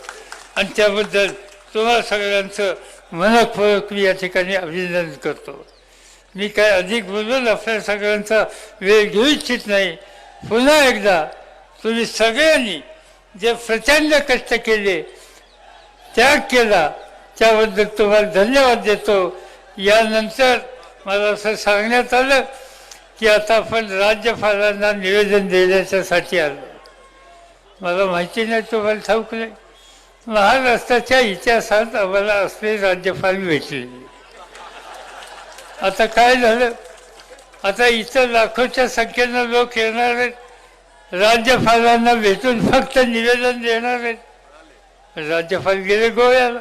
आणि त्याबद्दल तुम्हा सगळ्यांचं मनपूर्वक मी या ठिकाणी अभिनंदन करतो. मी काय अधिक बोलून आपल्या सगळ्यांचा वेळ घेऊ इच्छित नाही. पुन्हा एकदा तुम्ही सगळ्यांनी जे प्रचंड कष्ट केले, त्याग केला, त्याबद्दल तुम्हाला धन्यवाद देतो. यानंतर मला असं सांगण्यात आलं की आता आपण राज्यपालांना निवेदन देण्याच्यासाठी आलो. मला माहिती नाही, तुम्हाला ठाऊक नाही, महाराष्ट्राच्या इतिहासात आम्हाला असले राज्यपाल भेटले आता काय झालं, आता इथं लाखोच्या संख्येनं लोक येणार आहेत, राज्यपालांना भेटून फक्त निवेदन देणार आहेत. राज्यपाल गेले गोव्याला,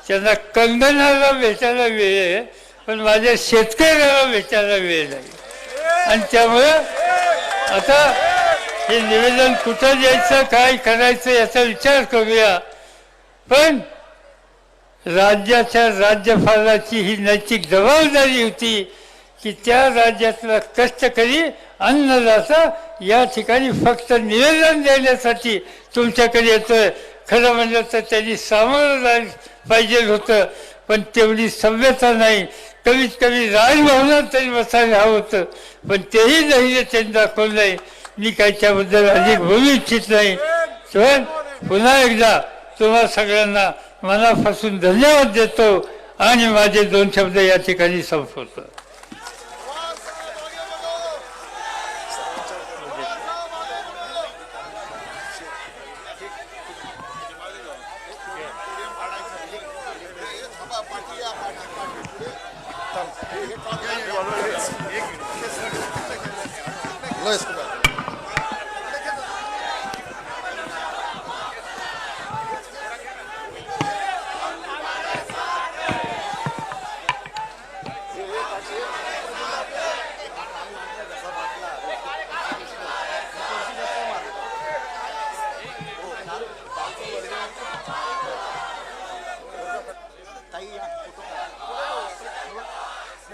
त्यांना कंगनाला भेटायला वेळ आहे, पण माझ्या शेतकऱ्याला भेटायला वेळ नाही. आणि त्यामुळं आता हे निवेदन कुठं द्यायचं, काय करायचं याचा विचार करूया. पण राज्याच्या राज्यपालाची ही नैतिक जबाबदारी होती की त्या राज्यातला कष्टकरी अन्नदाता या ठिकाणी फक्त निवेदन देण्यासाठी तुमच्याकडे येतोय. खरं म्हणलं तर त्यांनी सामोरं जायला पाहिजे होतं, पण तेवढी सभ्यता नाही. कमीत कमी राजभवनात तरी बसायला हवं होतं, पण तेही धैर्य त्यांनी दाखवलं नाही. मी काही त्याबद्दल अधिक बोलू इच्छित नाही. पण पुन्हा एकदा तुम्हा सगळ्यांना मनापासून धन्यवाद देतो आणि माझे 2 शब्द या ठिकाणी संपवतो.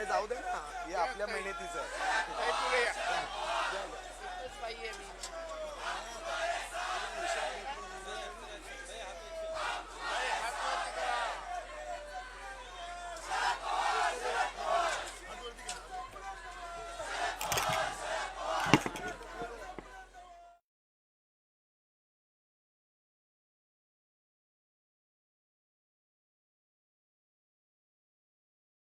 जाऊ दे ना, हे आपल्या मेहनतीचं आहे.